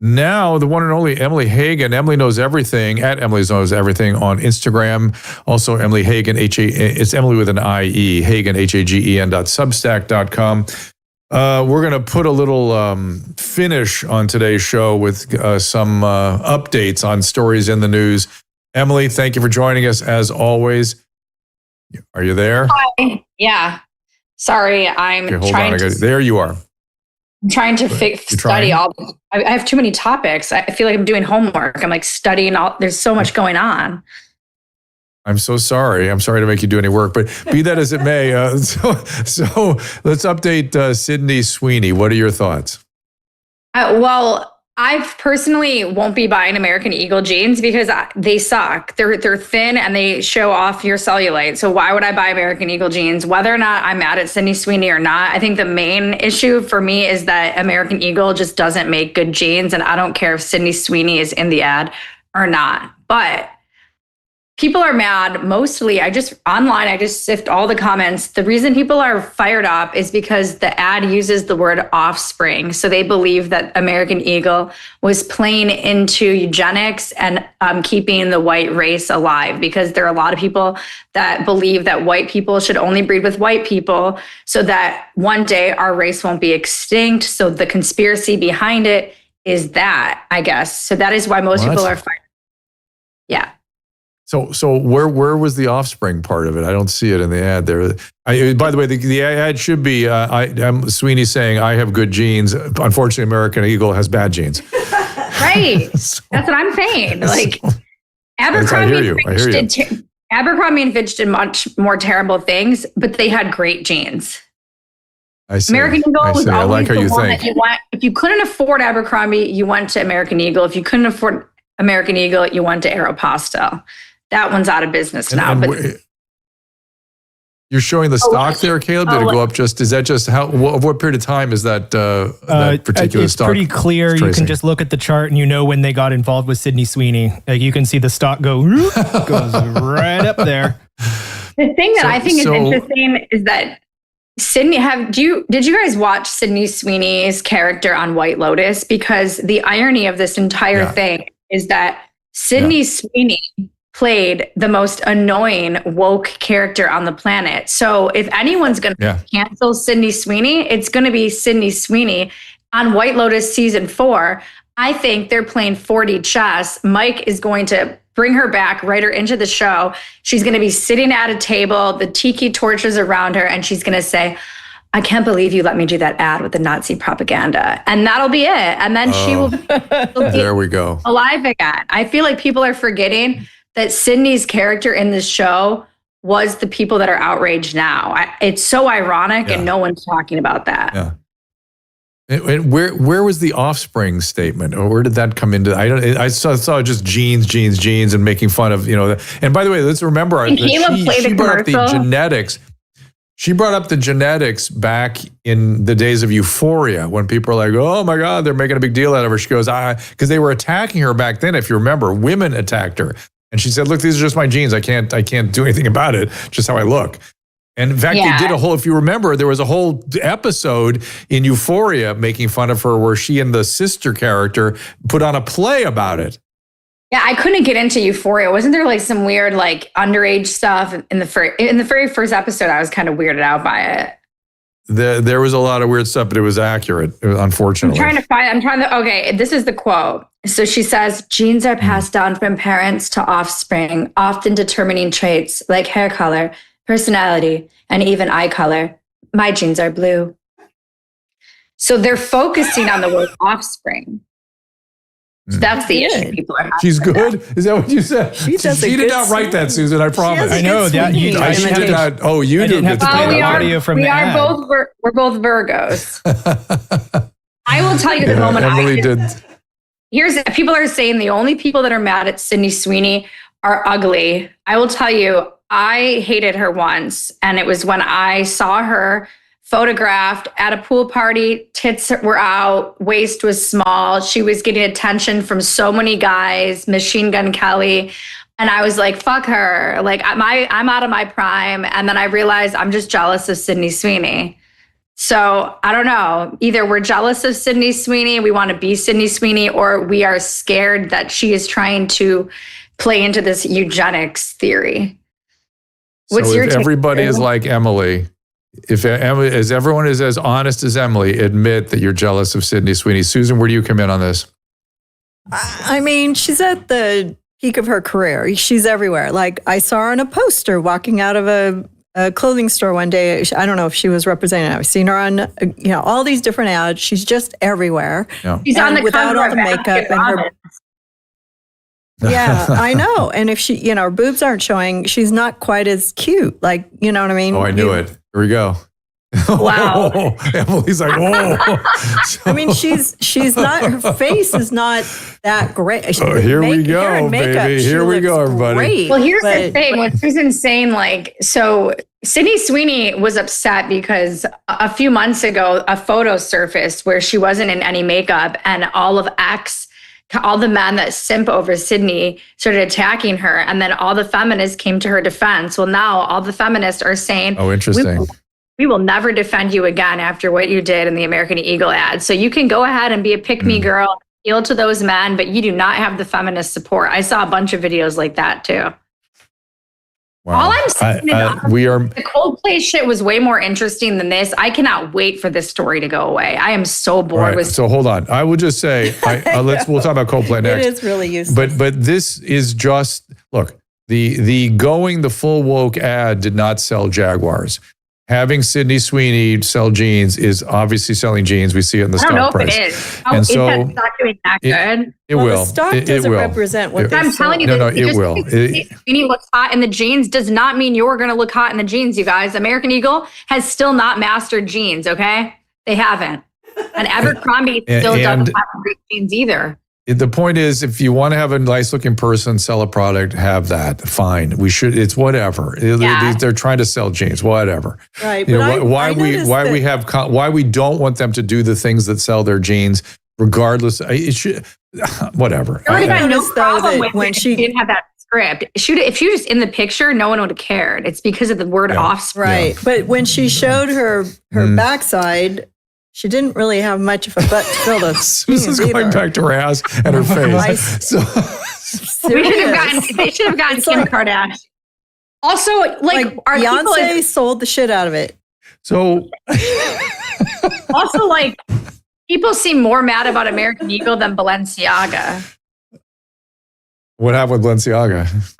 S1: Now, the one and only Emily Hagen. Emily Knows Everything at Emily Knows Everything on Instagram. Also, Emily Hagen, it's Emily with an I-E, Hagen, HAGEN.substack.com. We're going to put a little finish on today's show with some updates on stories in the news. Emily, thank you for joining us as always. Are you there?
S9: Hi. Yeah. Sorry, I'm trying to.
S1: There you are.
S9: I'm trying to study all. I have too many topics. I feel like I'm doing homework. I'm like studying all. There's so much going on.
S1: I'm so sorry. I'm sorry to make you do any work, but be that as it may. So let's update Sydney Sweeney. What are your thoughts?
S9: Well, I personally won't be buying American Eagle jeans because they suck. They're thin and they show off your cellulite. So why would I buy American Eagle jeans? Whether or not I'm mad at Sydney Sweeney or not, I think the main issue for me is that American Eagle just doesn't make good jeans. And I don't care if Sydney Sweeney is in the ad or not. But people are mad. Mostly, I just sift all the comments. The reason people are fired up is because the ad uses the word offspring. So they believe that American Eagle was playing into eugenics and keeping the white race alive, because there are a lot of people that believe that white people should only breed with white people so that one day our race won't be extinct. So the conspiracy behind it is that, I guess. So that is why most people are fired. Yeah.
S1: So where was the offspring part of it? I don't see it in the ad there. By the way, the ad should be I'm Sweeney saying I have good genes. Unfortunately, American Eagle has bad genes.
S9: Right. That's what I'm saying. Like Abercrombie and Fitch did much more terrible things, but they had great genes.
S1: I see.
S9: American Eagle was
S1: I
S9: always
S1: like how
S9: the
S1: you
S9: one
S1: think.
S9: that you want. If you couldn't afford Abercrombie, you went to American Eagle. If you couldn't afford American Eagle, you went to Aeropostale. That one's out of business now. But
S1: you're showing the stock there, Caleb? Did it go up is that just what period of time is that particular
S6: it's
S1: stock?
S6: It's pretty clear. You can just look at the chart and you know when they got involved with Sydney Sweeney. Like you can see the stock goes right up there.
S9: The thing that I think is interesting is that Sydney, did you guys watch Sydney Sweeney's character on White Lotus? Because the irony of this entire thing is that Sydney Sweeney played the most annoying woke character on the planet. So if anyone's going to cancel Sydney Sweeney, it's going to be Sydney Sweeney. On White Lotus season 4, I think they're playing 4D chess. Mike is going to bring her back, write her into the show. She's going to be sitting at a table, the tiki torches around her, and she's going to say, I can't believe you let me do that ad with the Nazi propaganda. And that'll be it. And then she will be
S1: there we go.
S9: alive again. I feel like people are forgetting that Sydney's character in this show was the people that are outraged now. It's so ironic and no one's talking about that.
S1: Yeah. And where was the offspring statement, or where did that come into? I saw just genes, and making fun of And by the way, let's remember she brought up the genetics. She brought up the genetics back in the days of Euphoria when people were like, "Oh my God, they're making a big deal out of her." She goes, because they were attacking her back then. If you remember, women attacked her, and she said, "Look, these are just my genes. I can't do anything about it. Just how I look." And in fact, they did a whole, if you remember, there was a whole episode in Euphoria making fun of her where she and the sister character put on a play about it.
S9: Yeah, I couldn't get into Euphoria. Wasn't there like some weird like underage stuff in the very first episode? I was kind of weirded out by it.
S1: There was a lot of weird stuff, but it was accurate, unfortunately.
S9: Okay, this is the quote. So she says, genes are passed down from parents to offspring, often determining traits like hair color, personality, and even eye color. My genes are blue. So they're focusing on the word offspring. So that's the issue people are having.
S1: She's good? Is that what you said? She did not write that, Susan, I promise.
S6: I know that you
S1: did not. Oh, you
S6: didn't have to play the audio from the ad.
S9: We're both Virgos. I will tell you the moment
S1: Emily did.
S9: People are saying the only people that are mad at Sydney Sweeney are ugly. I will tell you, I hated her once, and it was when I saw her photographed at a pool party. Tits were out, waist was small. She was getting attention from so many guys, Machine Gun Kelly. And I was like, fuck her. Like, I'm out of my prime. And then I realized I'm just jealous of Sydney Sweeney. So I don't know. Either we're jealous of Sydney Sweeney, we want to be Sydney Sweeney, or we are scared that she is trying to play into this eugenics theory. What's your
S1: if
S9: take?
S1: everybody is like Emily, as everyone is as honest as Emily, admit that you're jealous of Sydney Sweeney. Susan, where do you come in on this?
S4: I mean, she's at the peak of her career. She's everywhere. Like, I saw her on a poster walking out of a clothing store one day. I don't know if she was represented. I've seen her on, all these different ads. She's just everywhere.
S1: Yeah.
S9: She's on the
S4: without
S9: cover
S4: all
S9: of
S4: the makeup
S9: Basket
S4: and her.
S9: Robbins.
S4: Yeah, I know. And if she, her boobs aren't showing, she's not quite as cute. Like, you know what I mean?
S1: Oh, I knew it. Here we go.
S9: Wow.
S1: Emily's like, whoa.
S4: I mean, she's not, her face is not that great.
S1: Here we go,
S4: hair and makeup,
S1: baby.
S4: she
S1: Here we
S4: looks
S1: go, everybody.
S4: great,
S9: Well, here's the
S4: but-
S9: thing. What Susan's saying, so Sydney Sweeney was upset because a few months ago, a photo surfaced where she wasn't in any makeup, and all the men that simp over Sydney started attacking her, and then all the feminists came to her defense. Well, now all the feminists are saying,
S1: Oh, interesting.
S9: we will never defend you again after what you did in the American Eagle ad. So you can go ahead and be a pick-me girl, appeal to those men, but you do not have the feminist support. I saw a bunch of videos like that too.
S1: Wow.
S9: All I'm saying the Coldplay shit was way more interesting than this. I cannot wait for this story to go away. I am so bored
S1: Right.
S9: with.
S1: So hold on. I would just say, we'll talk about Coldplay next.
S4: It is really useless.
S1: But this is just, look, the going the full woke ad did not sell Jaguars. Having Sydney Sweeney sell jeans is obviously selling jeans. We see it in the
S9: I don't
S1: stock
S9: know if
S1: price.
S9: it is.
S1: And
S9: Is
S1: so
S9: that stock doing that good?
S1: It
S4: Well,
S1: will.
S4: the stock
S1: It
S4: doesn't
S1: will.
S4: represent what they
S9: I'm telling you,
S1: No,
S9: that
S1: it
S9: just
S1: will.
S9: because Sydney Sweeney looks hot in the jeans does not mean you're going to look hot in the jeans, you guys. American Eagle has still not mastered jeans, okay? They haven't. And Abercrombie still doesn't have great jeans either.
S1: The point is, if you want to have a nice looking person sell a product, have that. Fine. We should. It's whatever.
S9: Yeah.
S1: They're trying to sell jeans. Whatever.
S4: Right.
S1: You
S4: but
S1: know, why we don't want them to do the things that sell their jeans, regardless. It should. Whatever.
S9: There would have been no
S4: noticed, though,
S9: problem
S4: that
S9: with
S4: when
S9: it if
S4: she-
S9: didn't have that script. If she was in the picture, no one would have cared. It's because of the word offspring.
S4: Right. But when she showed her backside, she didn't really have much of a butt to fill the
S1: Susan's going back to her ass and her face. So,
S9: They should have gotten Kim Kardashian. Also, like are
S4: Beyonce
S9: people
S4: sold the shit out of it.
S1: so
S9: also like people seem more mad about American Eagle than Balenciaga.
S1: what happened with Balenciaga?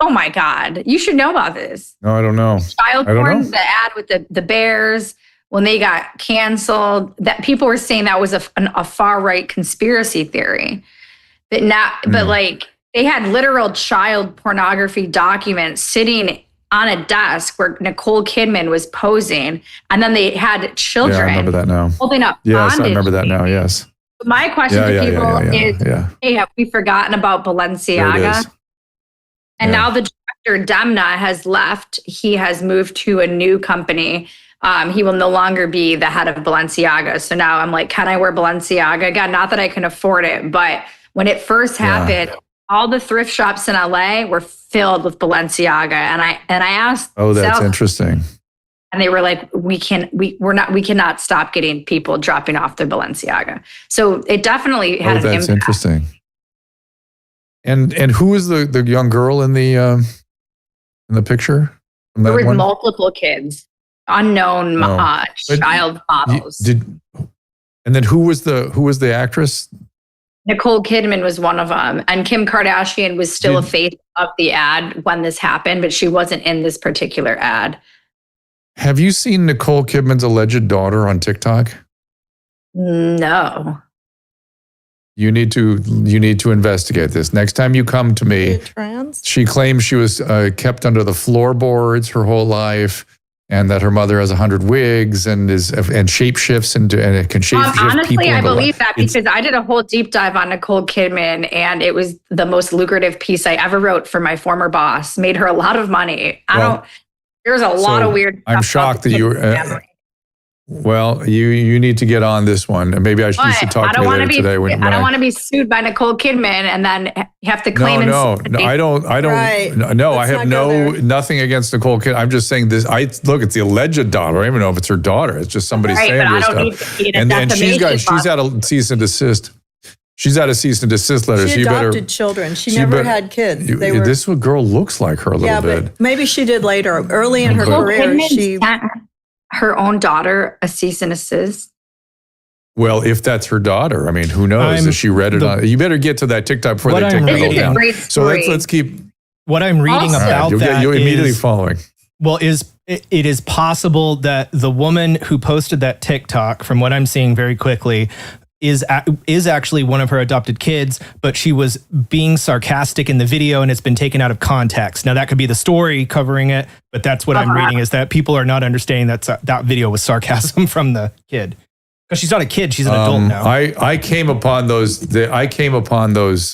S9: Oh my God. You should know about this.
S1: No, I don't know.
S9: Child
S1: I don't
S9: porn,
S1: know.
S9: the ad with the bears, when they got canceled, that people were saying that was a far right conspiracy theory. But like they had literal child pornography documents sitting on a desk where Nicole Kidman was posing, and then they had children.
S1: Yeah, I remember that now.
S9: Holding up
S1: Yes, I
S9: bondage.
S1: remember that now. Yes.
S9: My question to people is, hey, have we forgotten about
S1: There it
S9: Balenciaga?
S1: is.
S9: And
S1: Yeah.
S9: now the director, Demna, has left. He has moved to a new company. He will no longer be the head of Balenciaga. So now I'm like, can I wear Balenciaga again? Not that I can afford it, but when it first happened, all the thrift shops in LA were filled with Balenciaga. And I asked,
S1: Oh, that's
S9: sales-
S1: interesting.
S9: and they were like, we cannot stop getting people dropping off their Balenciaga. So it definitely had
S1: Oh,
S9: an
S1: that's
S9: impact.
S1: interesting. And who is the young girl in the picture? From
S9: There
S1: that
S9: was
S1: one?
S9: multiple kids, unknown
S1: But
S9: child models.
S1: And then who was the actress?
S9: Nicole Kidman was one of them, and Kim Kardashian was still a face of the ad when this happened, but she wasn't in this particular ad.
S1: Have you seen Nicole Kidman's alleged daughter on TikTok?
S9: No.
S1: You need to investigate this. Next time you come to me,
S4: Trans?
S1: she claims she was kept under the floorboards her whole life. and that her mother has 100 wigs and shapeshifts and it can shapeshift people.
S9: Honestly, I believe that because I did a whole deep dive on Nicole Kidman, and it was the most lucrative piece I ever wrote for my former boss. Made her a lot of money. There's a lot of weird.
S1: I'm shocked that you. Well, you need to get on this one, and maybe you should talk to me later today.
S9: I don't want to be sued by Nicole Kidman and then have to claim.
S1: No, I don't.
S4: Right.
S1: No, I have nothing against Nicole Kidman. I'm just saying this. It's the alleged daughter. I don't even know if it's her daughter. It's just somebody saying this stuff. And she's at a cease and desist. She's at a cease and desist letter.
S4: She adopted children. She never had kids.
S1: This girl looks like her a little bit.
S4: But maybe she did later. Early in her career, she
S9: sent her own daughter a cease and desist.
S1: Well, if that's her daughter, I mean, who knows? If she read it on, you better get to that TikTok before they take that all down. So let's keep.
S6: What I'm reading about
S1: you're immediately following.
S6: Well, it is possible that the woman who posted that TikTok, from what I'm seeing very quickly, is actually one of her adopted kids, but she was being sarcastic in the video and it's been taken out of context. Now that could be the story covering it, but that's what I'm reading, is that people are not understanding that video was sarcasm from the kid. Because she's not a kid, she's an adult now.
S1: I came upon those,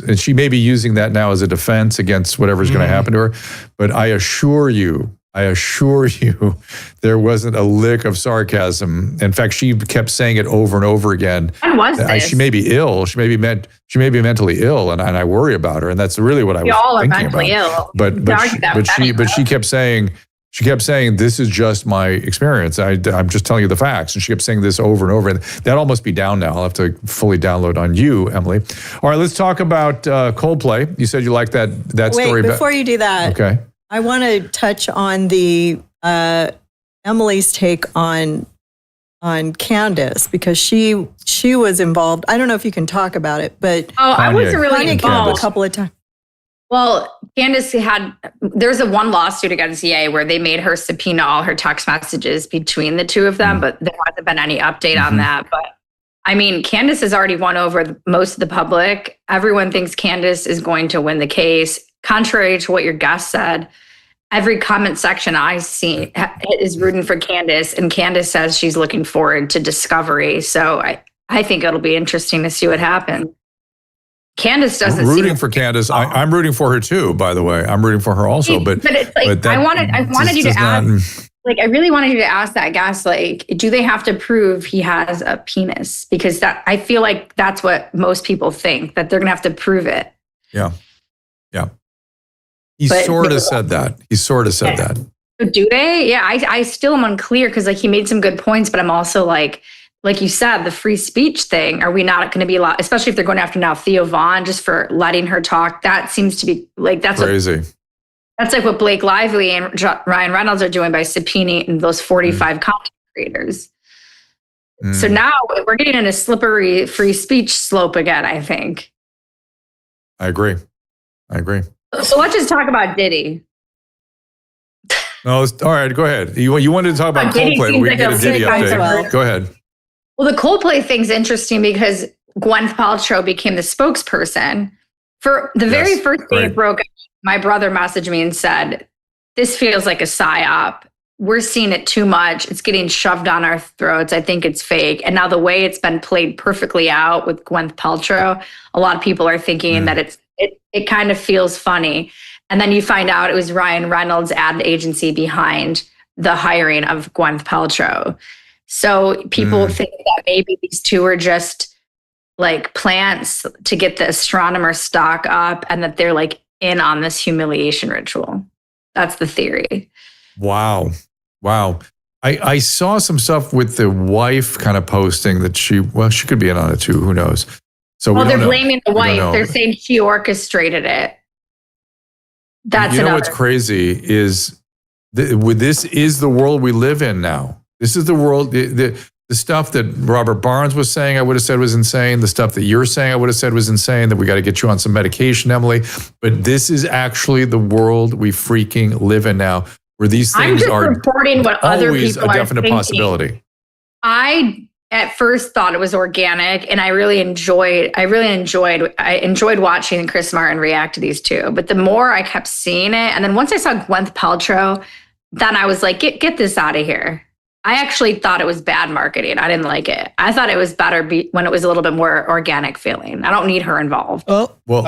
S1: and she may be using that now as a defense against whatever's going to happen to her. But I assure you, there wasn't a lick of sarcasm. In fact, she kept saying it over and over again.
S9: When was this?
S1: She may be ill. She may be mentally ill, and I worry about her. And that's really what I was thinking about.
S9: We all are mentally
S1: ill. But she kept saying, this is just my experience. I'm just telling you the facts. And she kept saying this over and over. And that'll almost be down now. I'll have to fully download on you, Emily. All right, let's talk about Coldplay. You said you liked that story.
S4: Wait, before you do that.
S1: Okay.
S4: I want to touch on the Emily's take on Candace, because she was involved. I don't know if you can talk about it, but
S9: I wasn't really involved
S4: a couple of times.
S9: Well, Candace there's one lawsuit against EA where they made her subpoena all her text messages between the two of them, but there hasn't been any update on that. But I mean, Candace has already won over most of the public. Everyone thinks Candace is going to win the case. Contrary to what your guest said, every comment section I see is rooting for Candace, and Candace says she's looking forward to discovery. So I think it'll be interesting to see what happens. Candace doesn't.
S1: I'm rooting for Candace. I'm rooting for her too, by the way. I'm rooting for her also. But
S9: it's like, I wanted you to ask. I really wanted you to ask that guest, do they have to prove he has a penis? Because I feel like that's what most people think, that they're going to have to prove it.
S1: Yeah. He sort of said that.
S9: Do they? Yeah, I still am unclear because he made some good points, but I'm also like you said, the free speech thing. Are we not going to be allowed, especially if they're going after now Theo Vaughn just for letting her talk? That seems to be that's
S1: crazy.
S9: That's like what Blake Lively and Ryan Reynolds are doing by subpoenaing those 45 content creators. So now we're getting in a slippery free speech slope again, I think.
S1: I agree.
S9: So let's just talk about Diddy.
S1: No, all right, go ahead. You wanted to talk about Coldplay, but we can get a Diddy update. Go ahead.
S9: Well, the Coldplay thing's interesting because Gwyneth Paltrow became the spokesperson. For the very first day it broke, my brother messaged me and said, this feels like a psyop. We're seeing it too much. It's getting shoved down our throats. I think it's fake. And now the way it's been played perfectly out with Gwyneth Paltrow, a lot of people are thinking that it kind of feels funny. And then you find out it was Ryan Reynolds' ad agency behind the hiring of Gwyneth Paltrow. So people think that maybe these two are just plants to get the astronomer stock up and that they're in on this humiliation ritual. That's the theory.
S1: Wow. I saw some stuff with the wife kind of posting that she could be in on it too. Who knows? So
S9: they're blaming the wife. They're saying she orchestrated it. That's
S1: what's crazy is this is the world we live in now. This is the world. The stuff that Robert Barnes was saying, I would have said was insane. The stuff that you're saying, I would have said was insane. That we got to get you on some medication, Emily. But this is actually the world we freaking live in now, where these things are
S9: reporting what other people
S1: a definite possibility.
S9: I at first thought it was organic, and I enjoyed watching Chris Martin react to these two. But the more I kept seeing it, and then once I saw Gwyneth Paltrow then I was like, get this out of here. I actually thought it was bad marketing. I didn't like it. I thought it was better when it was a little bit more organic feeling. I don't need her involved.
S1: Well,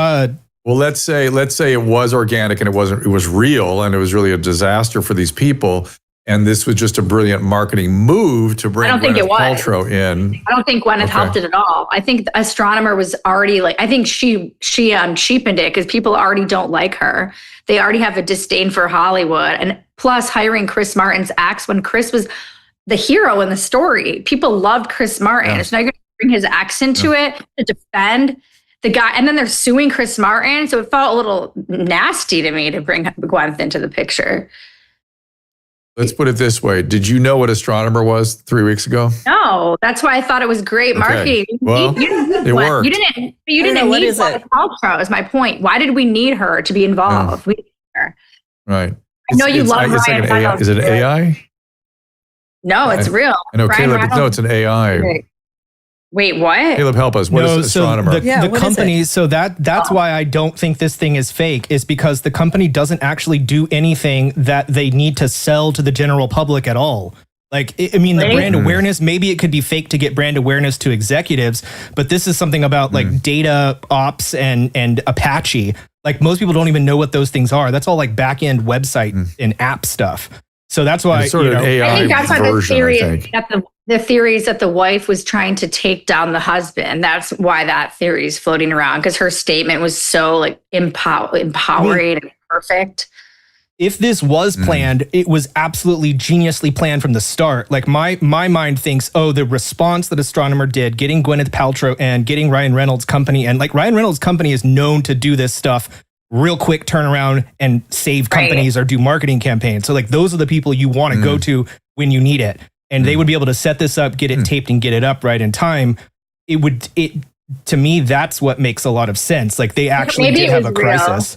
S1: let's say it was organic and it was real and it was really a disaster for these people. And this was just a brilliant marketing move to bring Gwyneth Paltrow in.
S9: I don't think Gwyneth helped it at all. I think the Astronomer was already like, I think she cheapened it because people already don't like her. They already have a disdain for Hollywood. And plus hiring Chris Martin's ex when Chris was the hero in the story. People loved Chris Martin. So now you're going to bring his ex into it to defend the guy. And then they're suing Chris Martin. So it felt a little nasty to me to bring Gwyneth into the picture.
S1: Let's put it this way. Did you know what Astronomer was 3 weeks ago?
S9: No, that's why I thought it was great marketing.
S1: Well, it worked.
S9: You didn't need Gwyneth Paltrow is my point. Why did we need her to be involved? We didn't need her.
S1: Right.
S9: I know you love Ryan Reynolds.
S1: Is it an AI?
S9: No, it's real.
S1: I know, Caleb. No, it's an AI.
S9: Wait, what?
S1: Caleb, help us. What is Astronomer?
S6: The company, so that's why I don't think this thing is fake, is because the company doesn't actually do anything that they need to sell to the general public at all. Like, I mean, the brand awareness, maybe it could be fake to get brand awareness to executives, but this is something about like data ops and Apache. Like most people don't even know what those things are. That's all like back end website and app stuff. So that's why
S1: it's sort of an AI
S9: I think that's why
S1: version,
S9: the theory is that the wife was trying to take down the husband. That's why that theory is floating around, because her statement was so like empowering and perfect.
S6: If this was planned, it was absolutely geniusly planned from the start. Like my mind thinks, the response that Astronomer did, getting Gwyneth Paltrow and getting Ryan Reynolds' company, and like Ryan Reynolds' company is known to do this stuff real quick turnaround and save companies or do marketing campaigns. So like those are the people you want to go to when you need it. And they would be able to set this up, get it taped and get it up right in time. To me, that's what makes a lot of sense. Like they actually did have a crisis.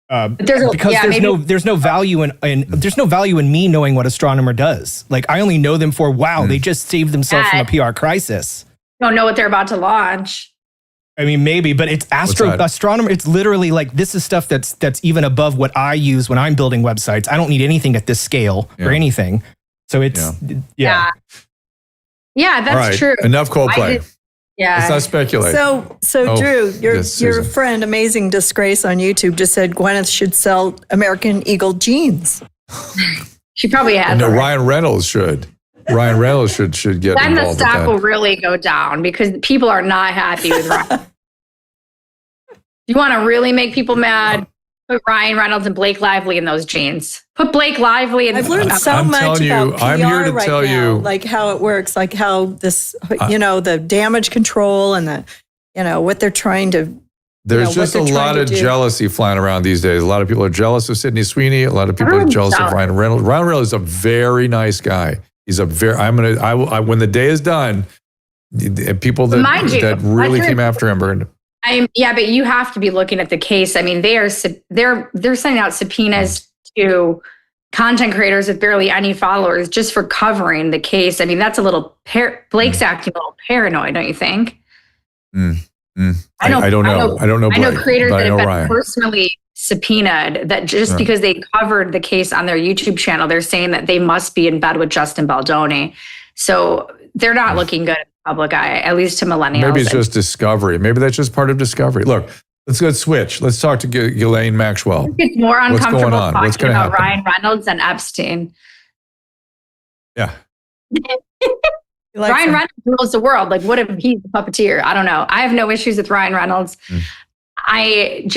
S6: There's no value in me knowing what Astronomer does. Like I only know them for, they just saved themselves from a PR crisis.
S9: Don't know what they're about to launch.
S6: I mean, maybe, but it's Astronomer. It's literally like, this is stuff that's even above what I use when I'm building websites. I don't need anything at this scale or anything. So it's,
S9: Yeah, that's true.
S1: Enough Coldplay.
S9: Let's
S1: not speculate.
S4: So Drew, your friend, Amazing Disgrace on YouTube, just said Gwyneth should sell American Eagle jeans.
S9: She probably has.
S1: No, Ryan Reynolds should. Ryan Reynolds should get
S9: then
S1: involved.
S9: Then the stock will really go down because people are not happy with Ryan. You want to really make people mad? Put Ryan Reynolds and Blake Lively in those jeans. Put Blake Lively in.
S4: I've learned so much about PR I'm here to right tell now, like how it works, like how this, the damage control and the, what they're trying to.
S1: There's just a lot of jealousy flying around these days. A lot of people are jealous of Sydney Sweeney. A lot of people are jealous of Ryan Reynolds. Ryan Reynolds is a very nice guy. He's a very. When the day is done, people that really came after him are.
S9: But you have to be looking at the case. I mean, they're sending out subpoenas to content creators with barely any followers just for covering the case. I mean, that's a little Blake's acting a little paranoid, don't you think?
S1: I don't know. I don't know.
S9: I know creators that have been personally subpoenaed that just because they covered the case on their YouTube channel, they're saying that they must be in bed with Justin Baldoni. So they're not looking good in the public eye, at least to millennials.
S1: Maybe it's just Discovery. Maybe that's just part of Discovery. Look, let's switch. Let's talk to Ghislaine Maxwell.
S9: It's more uncomfortable talking about Ryan Reynolds and Epstein.
S1: Yeah.
S9: Ryan Reynolds rules the world. Like, what if he's the puppeteer? I don't know. I have no issues with Ryan Reynolds. I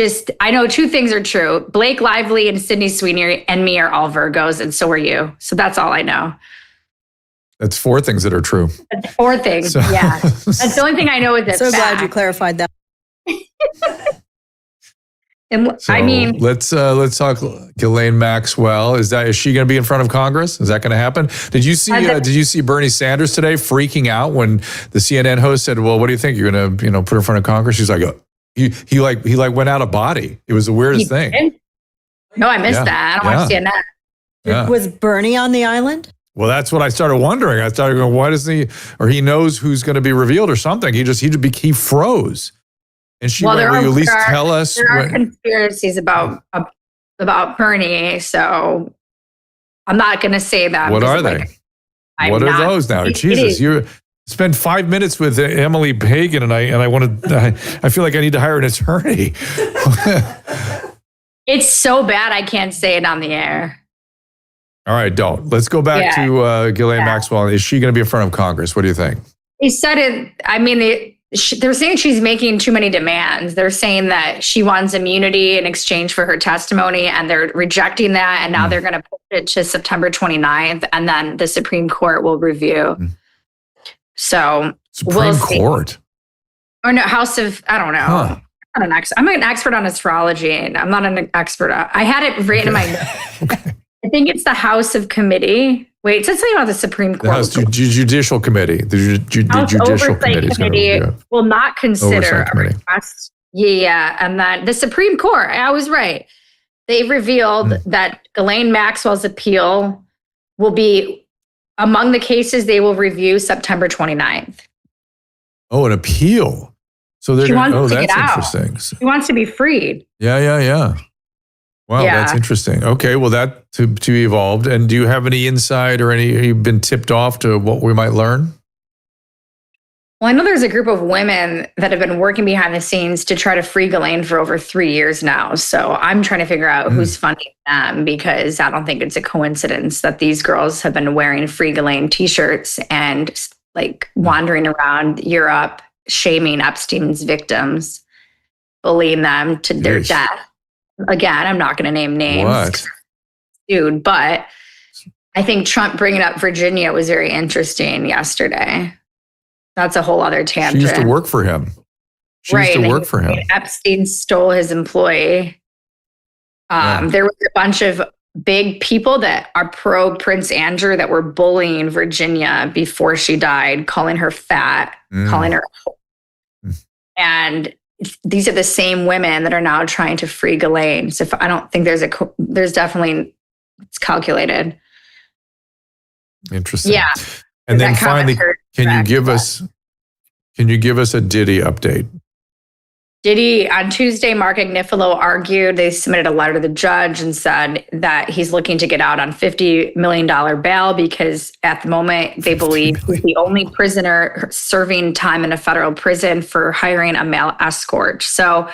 S9: know two things are true. Blake Lively and Sydney Sweeney and me are all Virgos, and so are you. So that's all I know.
S1: That's four things that are true.
S9: That's four things. Yeah. That's the only thing I know is that.
S4: So glad you clarified that.
S1: Let's talk Ghislaine Maxwell. Is she going to be in front of Congress? Is that going to happen? Did you see Bernie Sanders today freaking out when the CNN host said, "Well, what do you think you're going to put in front of Congress?" She's like, he went out of body. It was the weirdest thing.
S9: No, I missed that. I don't watch CNN.
S1: Yeah.
S4: Was Bernie on the island?
S1: Well, that's what I started wondering. I started going, why doesn't he, or he knows who's going to be revealed or something. He froze. And she went, will you at least tell us?
S9: There are conspiracies about Bernie. So I'm not going to say them.
S1: What are
S9: because,
S1: they?
S9: I'm
S1: What are
S9: not-
S1: those now?
S9: it
S1: Jesus,
S9: is.
S1: you spend 5 minutes with Emily Pagan, and I want to. I feel like I need to hire an attorney.
S9: It's so bad I can't say it on the air.
S1: All right, don't. Let's go back to Ghislaine Maxwell. Is she going to be in front of Congress? What do you think?
S9: They said it. I mean, they're saying she's making too many demands. They're saying that she wants immunity in exchange for her testimony, and they're rejecting that. And now they're going to push it to September 29th, and then the Supreme Court will review. So
S1: Supreme Court?
S9: Or no, House of, I don't know.
S1: Huh.
S9: I'm an expert on astrology, and I'm not an expert. I had it written in my notes. I think it's the House of Committee. Wait, it says something about the Supreme Court.
S1: The House Judicial Committee. The
S9: House
S1: Judicial
S9: Oversight Committee will not consider a request. Yeah, and then the Supreme Court, I was right. They revealed that Ghislaine Maxwell's appeal will be among the cases they will review September 29th.
S1: Oh, an appeal. So they're
S9: She wants to
S1: that's
S9: get out.
S1: interesting.
S9: She wants to be freed.
S1: Yeah. Wow,
S9: Yeah.
S1: that's interesting. Okay, well, that to be evolved. And do you have any insight or have you been tipped off to what we might learn?
S9: Well, I know there's a group of women that have been working behind the scenes to try to free Ghislaine for over 3 years now. So I'm trying to figure out who's funding them, because I don't think it's a coincidence that these girls have been wearing Free Ghislaine t-shirts and like wandering around Europe, shaming Epstein's victims, bullying them to their
S1: Yeesh.
S9: death. Again, I'm not going to name names.
S1: What?
S9: Dude, but I think Trump bringing up Virginia was very interesting yesterday. That's a whole other tangent.
S1: She used to work for him. She used to work for him.
S9: Epstein stole his employee. There was a bunch of big people that are pro Prince Andrew that were bullying Virginia before she died, calling her fat, calling her. And these are the same women that are now trying to free Ghislaine. So I don't think there's definitely, it's calculated.
S1: Interesting.
S9: Yeah.
S1: And then finally, can you give us a Diddy update?
S9: Diddy, on Tuesday, Mark Agnifilo argued, they submitted a letter to the judge and said that he's looking to get out on $50 million bail because at the moment they believe he's the only prisoner serving time in a federal prison for hiring a male escort. So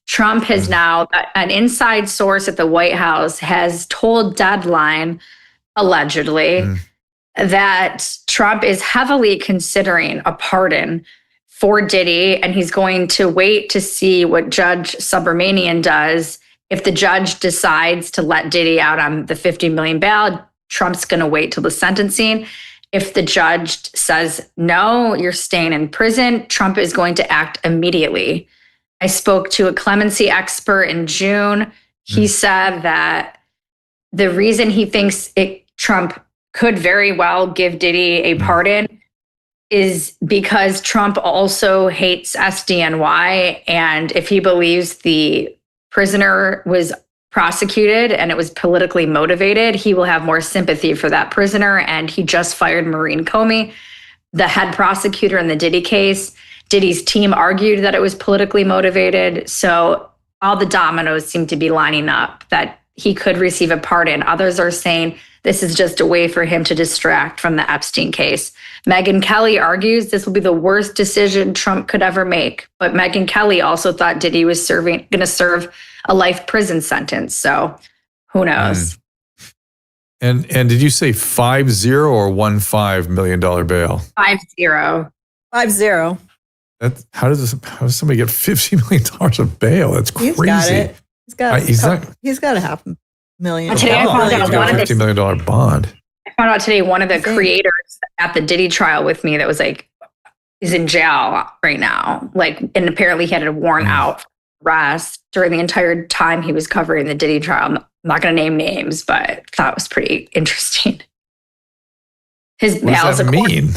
S9: Trump has now, an inside source at the White House has told Deadline, allegedly, that Trump is heavily considering a pardon for Diddy, and he's going to wait to see what Judge Subramanian does. If the judge decides to let Diddy out on the $50 million bail, Trump's going to wait till the sentencing. If the judge says, no, you're staying in prison, Trump is going to act immediately. I spoke to a clemency expert in June. He said that the reason he thinks Trump could very well give Diddy a pardon is because Trump also hates SDNY. And if he believes the prisoner was prosecuted and it was politically motivated, he will have more sympathy for that prisoner. And he just fired Maureen Comey, the head prosecutor in the Diddy case. Diddy's team argued that it was politically motivated. So all the dominoes seem to be lining up that he could receive a pardon. Others are saying this is just a way for him to distract from the Epstein case. Megyn Kelly argues this will be the worst decision Trump could ever make. But Megyn Kelly also thought Diddy was going to serve a life prison sentence. So who knows?
S1: And did you say 50 or $15 million bail?
S9: 50.
S4: 50.
S1: How does somebody get $50 million of bail? That's crazy.
S4: He's got it. He's got $500,000.
S9: Today I found out
S1: He's got a $50 million bond.
S9: I found out today one of the creators at the Diddy trial with me that was like, he's in jail right now. And apparently he had a warrant out for arrest during the entire time he was covering the Diddy trial. I'm not going to name names, but I thought it was pretty interesting. His
S1: What does that mean?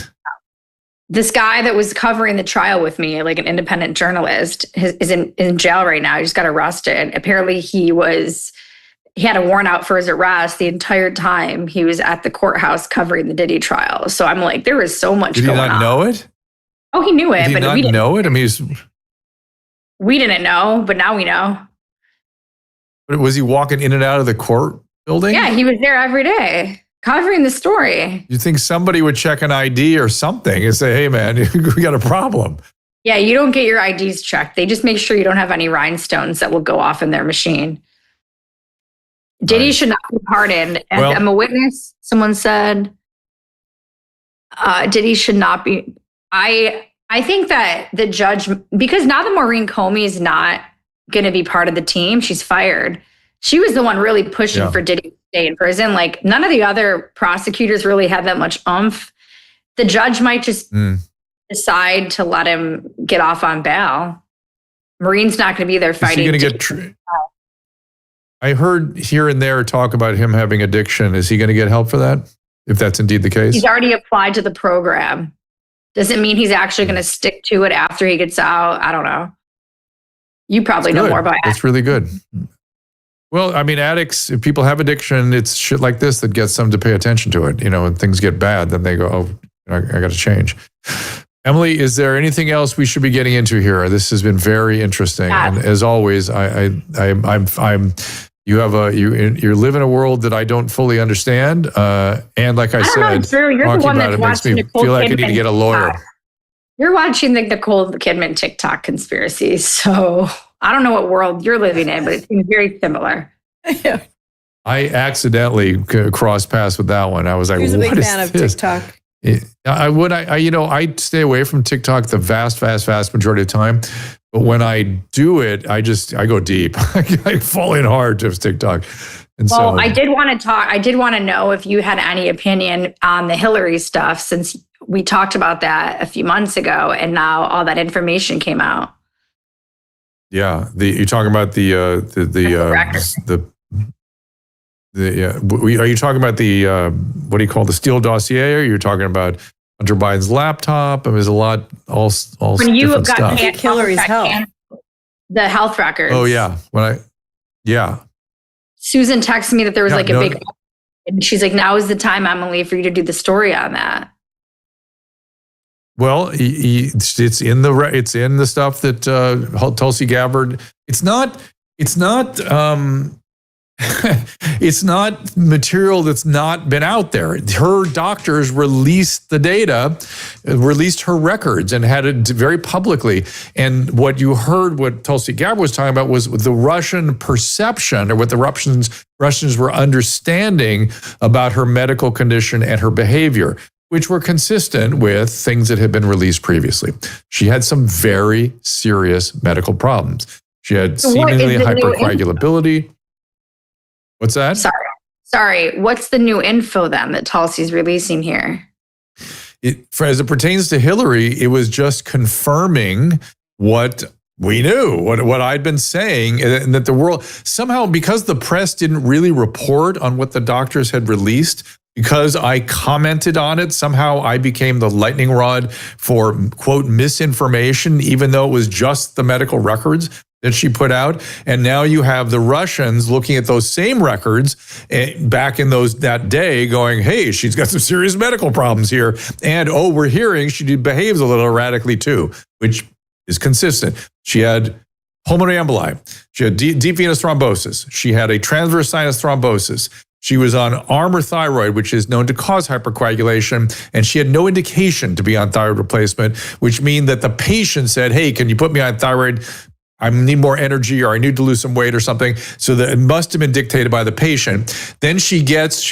S9: This guy that was covering the trial with me, like an independent journalist, is in jail right now. He just got arrested. Apparently he had a warrant out for his arrest the entire time he was at the courthouse covering the Diddy trial. So I'm like, there was so much going on.
S1: Did he not know it?
S9: Oh, he knew it,
S1: but we didn't know it. I mean,
S9: we didn't know, but now we know.
S1: But was he walking in and out of the court building?
S9: Yeah, he was there every day. covering the story.
S1: You think somebody would check an ID or something and say, hey, man, we got a problem.
S9: Yeah, you don't get your IDs checked. They just make sure you don't have any rhinestones that will go off in their machine. Diddy should not be pardoned. And
S1: Well-
S9: I'm a witness. Someone said Diddy should not be. I think that the judge, because now that Maureen Comey is not going to be part of the team, she's fired. She was the one really pushing for Diddy to stay in prison. Like, none of the other prosecutors really had that much oomph. The judge might just decide to let him get off on bail. Maureen's not going to be there fighting.
S1: Is he going to get? I heard here and there talk about him having addiction. Is he going to get help for that? If that's indeed the case,
S9: he's already applied to the program. Doesn't mean he's actually going to stick to it after he gets out. I don't know. You probably know more about it.
S1: That's really good. Well, I mean, addicts, if people have addiction, it's shit like this that gets them to pay attention to it. You know, when things get bad, then they go, oh, I got to change. Emily, is there anything else we should be getting into here? This has been very interesting, and as always, you live in a world that I don't fully understand, and like I said,
S9: Drew, you're the
S1: talking
S9: one
S1: about
S9: that's
S1: it makes
S9: watching
S1: me
S9: Nicole
S1: feel like I need to
S9: Kidman
S1: get a lawyer.
S9: TikTok. You're watching the Nicole Kidman TikTok conspiracy, so I don't know what world you're living in, but it seems very similar.
S1: I accidentally crossed paths with that one. I was like,
S4: He's a big
S1: what is
S4: fan of
S1: this?
S4: TikTok.
S1: I stay away from TikTok the vast majority of the time. But when I do it, I go deep. I fall in hard to TikTok. And
S9: Well,
S1: so
S9: I did want to talk. I did want to know if you had any opinion on the Hillary stuff, since we talked about that a few months ago, and now all that information came out.
S1: yeah, you're talking about are you talking about the what do you call the Steele dossier? Or you're talking about Hunter Biden's laptop? I mean, there's a lot, all
S9: When you
S1: different
S9: got
S1: stuff.
S4: Hillary's health.
S9: The health records.
S1: Oh yeah,
S9: Susan texted me that there was
S1: Yeah,
S9: like a big, and she's like, "Now is the time, Emily, for you to do the story on that."
S1: Well, it's in the stuff that Tulsi Gabbard. It's not it's not material that's not been out there. Her doctors released the data, released her records, and had it very publicly. And what you heard, what Tulsi Gabbard was talking about, was the Russian perception, or what the Russians were understanding about her medical condition and her behavior, which were consistent with things that had been released previously. She had some very serious medical problems. She had seemingly hypercoagulability. What's that?
S9: Sorry. What's the new info then that Tulsi's releasing here?
S1: As it pertains to Hillary, it was just confirming what we knew, what I'd been saying, and that the world somehow, because the press didn't really report on what the doctors had released, because I commented on it, somehow I became the lightning rod for, quote, misinformation, even though it was just the medical records that she put out. And now you have the Russians looking at those same records back in that day going, hey, she's got some serious medical problems here. And, oh, we're hearing she behaves a little erratically too, which is consistent. She had pulmonary emboli. She had deep venous thrombosis. She had a transverse sinus thrombosis. She was on Armour thyroid, which is known to cause hypercoagulation, and she had no indication to be on thyroid replacement, which means that the patient said, hey, can you put me on thyroid? I need more energy, or I need to lose some weight or something. So that it must have been dictated by the patient. Then she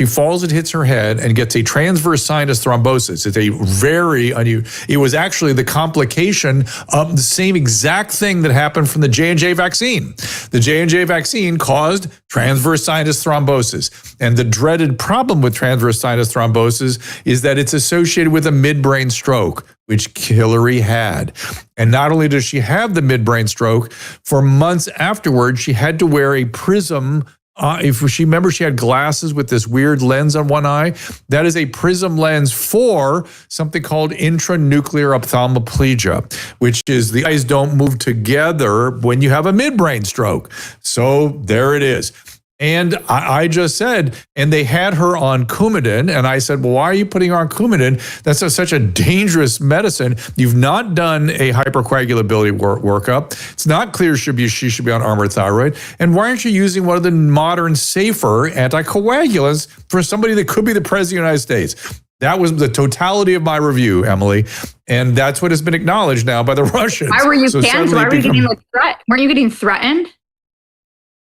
S1: falls and hits her head and gets a transverse sinus thrombosis. It's a very unusual. It was actually the complication of the same exact thing that happened from the J&J vaccine. The J&J vaccine caused transverse sinus thrombosis. And the dreaded problem with transverse sinus thrombosis is that it's associated with a midbrain stroke, which Hillary had. And not only does she have the midbrain stroke, for months afterwards, she had to wear a prism. If she remembers, she had glasses with this weird lens on one eye. That is a prism lens for something called intranuclear ophthalmoplegia, which is the eyes don't move together when you have a midbrain stroke. So there it is. And I just said, and they had her on Coumadin. And I said, well, why are you putting her on Coumadin? That's such a dangerous medicine. You've not done a hypercoagulability workup. It's not clear she should be on Armour thyroid. And why aren't you using one of the modern, safer anticoagulants for somebody that could be the president of the United States? That was the totality of my review, Emily. And that's what has been acknowledged now by the Russians.
S9: Why were you canceled? Why were you getting a threat? Weren't you getting threatened?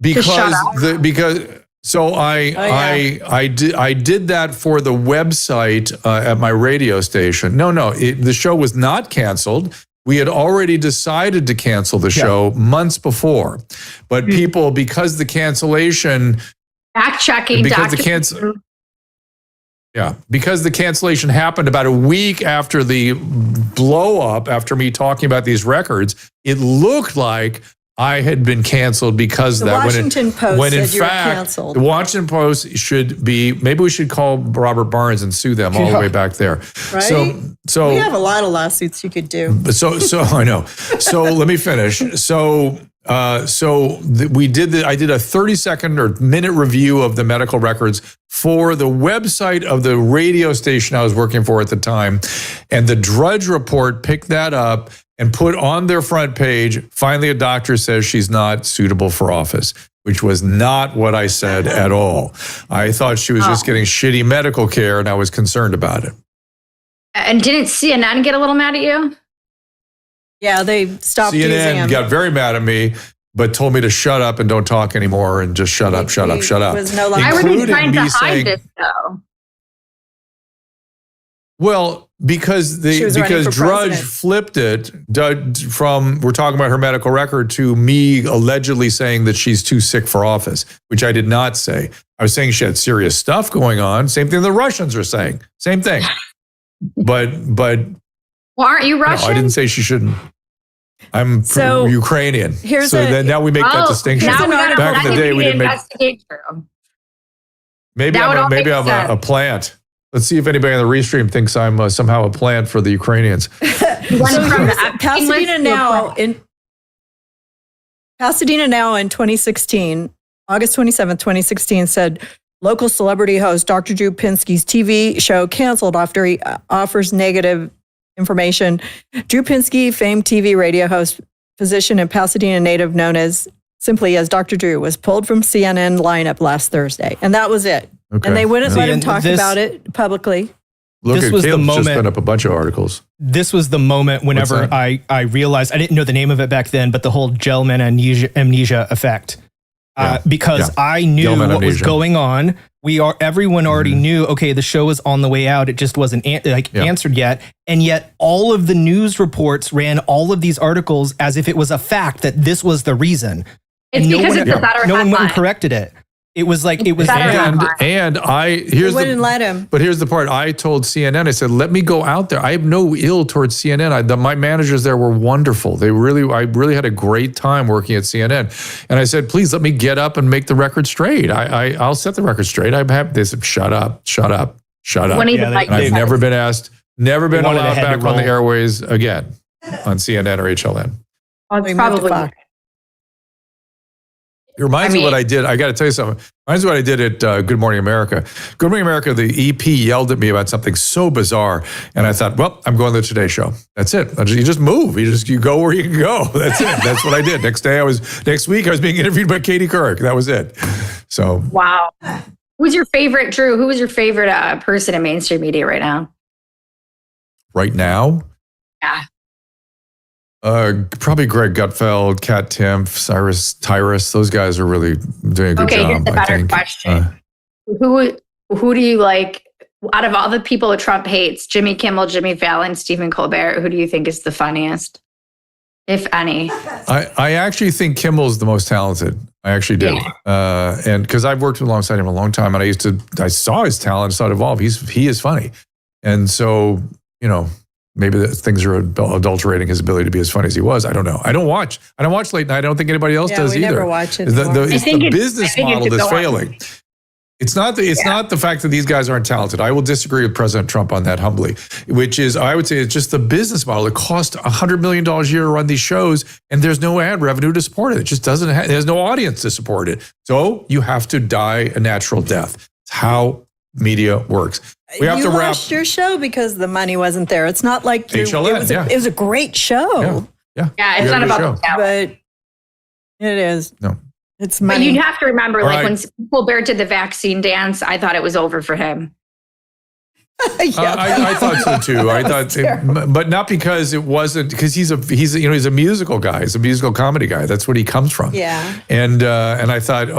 S1: I did that for the website at my radio station. The show was not canceled. We had already decided to cancel the show months before, but people, because the cancellation,
S9: fact-checking,
S1: because the cancellation happened about a week after the blow up, after me talking about these records, it looked like I had been canceled because of that.
S4: The Washington Post said you were canceled.
S1: The Washington Post should be, maybe we should call Robert Barnes and sue them all the way back there.
S4: Right?
S1: So
S4: we have a lot of lawsuits you could do.
S1: So I know. So let me finish. I did a 30-second or minute review of the medical records for the website of the radio station I was working for at the time. And the Drudge Report picked that up and put on their front page, finally a doctor says she's not suitable for office, which was not what I said at all. I thought she was just getting shitty medical care, and I was concerned about it.
S9: And didn't CNN get a little mad at you?
S4: Yeah, they stopped using
S1: CNN
S4: them.
S1: got very mad at me, but told me to shut up and don't talk anymore and just shut up.
S4: Was no longer.
S9: Why were they trying to hide this, though?
S1: Well, because Drudge flipped it from, we're talking about her medical record, to me allegedly saying that she's too sick for office, which I did not say. I was saying she had serious stuff going on. Same thing the Russians are saying. Same thing. But well,
S9: aren't you Russian?
S1: No, I didn't say she shouldn't. I'm Ukrainian. Now we make that distinction. Back in the day, we didn't make. Maybe I'm a plant. Let's see if anybody on the restream thinks I'm somehow a plant for the Ukrainians.
S4: Pasadena now in 2016, August 27th, 2016, said local celebrity host Dr. Drew Pinsky's TV show canceled after he offers negative information. Drew Pinsky, famed TV radio host, physician and Pasadena native known as simply as Dr. Drew, was pulled from CNN lineup last Thursday. And that was it. Okay. And they wouldn't let him talk about it publicly.
S1: Look, this was the moment. Just put up a bunch of articles.
S6: This was the moment whenever I realized, I didn't know the name of it back then, but the whole gentleman amnesia effect. Because I knew what was going on. Everyone already knew, okay, the show was on the way out. It just wasn't answered yet. And yet all of the news reports ran all of these articles as if it was a fact that this was the reason.
S9: It's because it's a better
S6: No one went and corrected it. It was like, it was.
S1: And wouldn't
S4: let him.
S1: But here's the part. I told CNN, I said, let me go out there. I have no ill towards CNN. My managers there were wonderful. I really had a great time working at CNN. And I said, please let me get up and make the record straight. I'll set the record straight. I'm happy. They said, shut up. I've never been allowed back on the airways again on CNN or HLN.
S9: Well, it's probably.
S1: It reminds me what I did. I got to tell you something. It reminds me what I did at Good Morning America. Good Morning America, the EP yelled at me about something so bizarre. And I thought, well, I'm going to the Today Show. That's it. You just move. You go where you can go. That's it. That's what I did. Next week, I was being interviewed by Katie Couric. That was it. So.
S9: Wow. Who's your favorite, Drew? Who is your favorite person in mainstream media right now?
S1: Right now?
S9: Yeah.
S1: Probably Greg Gutfeld, Kat Timpf, Cyrus Tyrus. Those guys are really doing a good job.
S9: Okay, here's a better question. Who do you like out of all the people that Trump hates? Jimmy Kimmel, Jimmy Fallon, Stephen Colbert. Who do you think is the funniest, if any?
S1: I actually think Kimmel's the most talented. I actually do, and because I've worked alongside him a long time, and I saw his talent, saw it evolve. He is funny, and so maybe things are adulterating his ability to be as funny as he was. I don't know. I don't watch late night. I don't think anybody else does either.
S4: Never watch it.
S1: It's the business model that's failing. It's not the fact that these guys aren't talented. I will disagree with President Trump on that humbly, which is, I would say, it's just the business model. It costs $100 million a year to run these shows, and there's no ad revenue to support it. It just doesn't there's no audience to support it. So you have to die a natural death. It's how media works. We have to wrap. You
S4: lost your show because the money wasn't there. It's not like
S1: HLN,
S4: it was a great show.
S1: Yeah,
S9: it's not about the
S4: but it is.
S1: No.
S4: It's
S9: But
S4: money.
S9: you have to remember,
S1: All
S9: like
S1: right.
S9: when Colbert did the vaccine dance, I thought it was over for him.
S1: I thought so too. I thought, but not because it wasn't, because he's a musical guy. He's a musical comedy guy. That's what he comes from.
S4: Yeah.
S1: And I thought,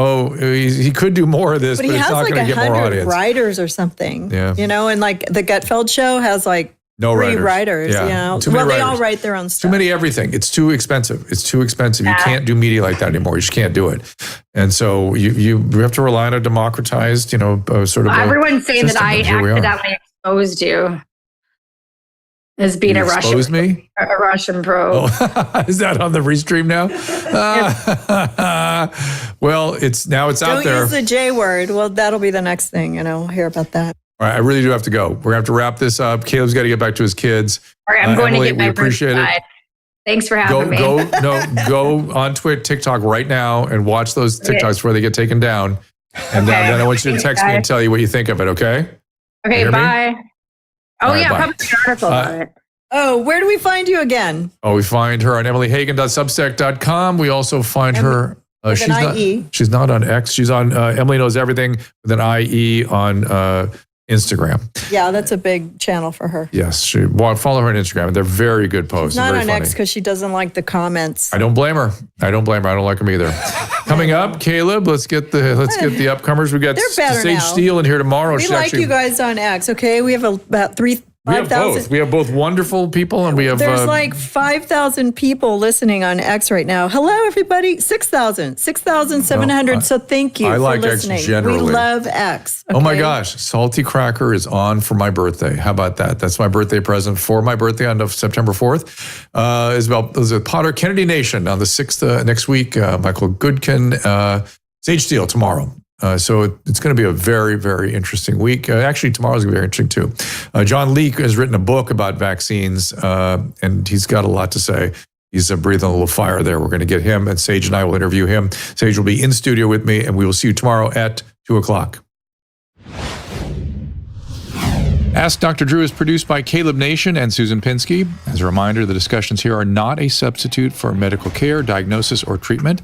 S1: he could do more of this, but
S4: he
S1: it's
S4: has
S1: not
S4: like
S1: going to get more
S4: 100
S1: audience.
S4: writers or something.
S1: Yeah.
S4: And like the Gutfeld show has like
S1: No
S4: 3
S1: writers.
S4: writers.
S1: Yeah. Too many
S4: They all
S1: writers.
S4: write their own stuff.
S1: Too many everything. It's too expensive. You can't do media like that anymore. You just can't do it. And so you have to rely on a democratized, sort of.
S9: Everyone's saying that
S1: system,
S9: I
S1: and here we are.
S9: accidentally exposed you as being
S1: You
S9: a
S1: exposed me?
S9: Russian probe.
S1: Oh, is that on the restream now? Well, it's out
S4: Don't
S1: there.
S4: use the J word. Well, that'll be the next thing. Hear about that.
S1: All right, I really do have to go. We're going to have to wrap this up. Caleb's got to get back to his kids.
S9: All right, I'm going
S1: Emily,
S9: to get
S1: we
S9: my
S1: appreciate it.
S9: side. Thanks for having me.
S1: Go on Twitter, TikTok right now and watch those TikToks before they get taken down. And then I want you to text me and tell you what you think of it, okay?
S9: Okay,
S1: You hear me?
S9: bye. Oh,
S1: All right,
S9: yeah,
S1: bye.
S9: publish an article on it.
S4: Oh, where do we find you again?
S1: We find her on emilyhagen.substack.com. We also find her.
S4: with an IE.
S1: She's not on X. She's on Emily Knows Everything with an IE on Instagram.
S4: Yeah, that's a big channel for her.
S1: Yes, follow her on Instagram. They're very good posts.
S4: She's not
S1: very
S4: on
S1: funny.
S4: X because she doesn't like the comments.
S1: I don't blame her. I don't like them either. Coming up, Caleb, let's get the upcomers. We got
S4: They're better
S1: Sage
S4: now.
S1: Steele in here tomorrow.
S4: We like you guys on X, okay? We have about 5,000.
S1: We have both wonderful people, and we have.
S4: There's like 5,000 people listening on X right now. Hello, everybody. 6,700. So thank you
S1: I
S4: for
S1: like X
S4: listening.
S1: generally.
S4: We love X.
S1: Oh my
S4: okay?
S1: gosh, Salty Cracker is on for my birthday. How about that? That's my birthday present for my birthday on September 4th. Is a Potter Kennedy Nation on the 6th next week. Michael Goodkin, Sage Steele tomorrow. So it's going to be a very, very interesting week. Actually, tomorrow's going to be very interesting too. John Leake has written a book about vaccines, and he's got a lot to say. He's breathing a little fire there. We're going to get him, and Sage and I will interview him. Sage will be in studio with me, and we will see you tomorrow at 2:00. Ask Dr. Drew is produced by Caleb Nation and Susan Pinsky. As a reminder, the discussions here are not a substitute for medical care, diagnosis, or treatment.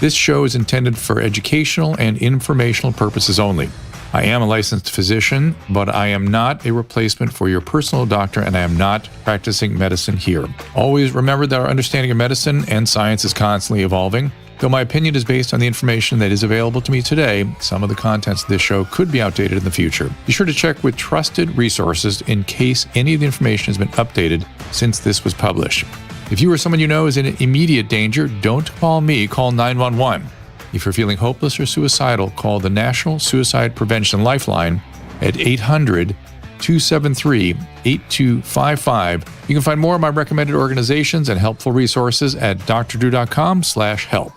S1: This show is intended for educational and informational purposes only. I am a licensed physician, but I am not a replacement for your personal doctor, and I am not practicing medicine here. Always remember that our understanding of medicine and science is constantly evolving. Though my opinion is based on the information that is available to me today, some of the contents of this show could be outdated in the future. Be sure to check with trusted resources in case any of the information has been updated since this was published. If you or someone you know is in immediate danger, don't call me, call 911. If you're feeling hopeless or suicidal, call the National Suicide Prevention Lifeline at 800-273-8255. You can find more of my recommended organizations and helpful resources at drdrew.com/help.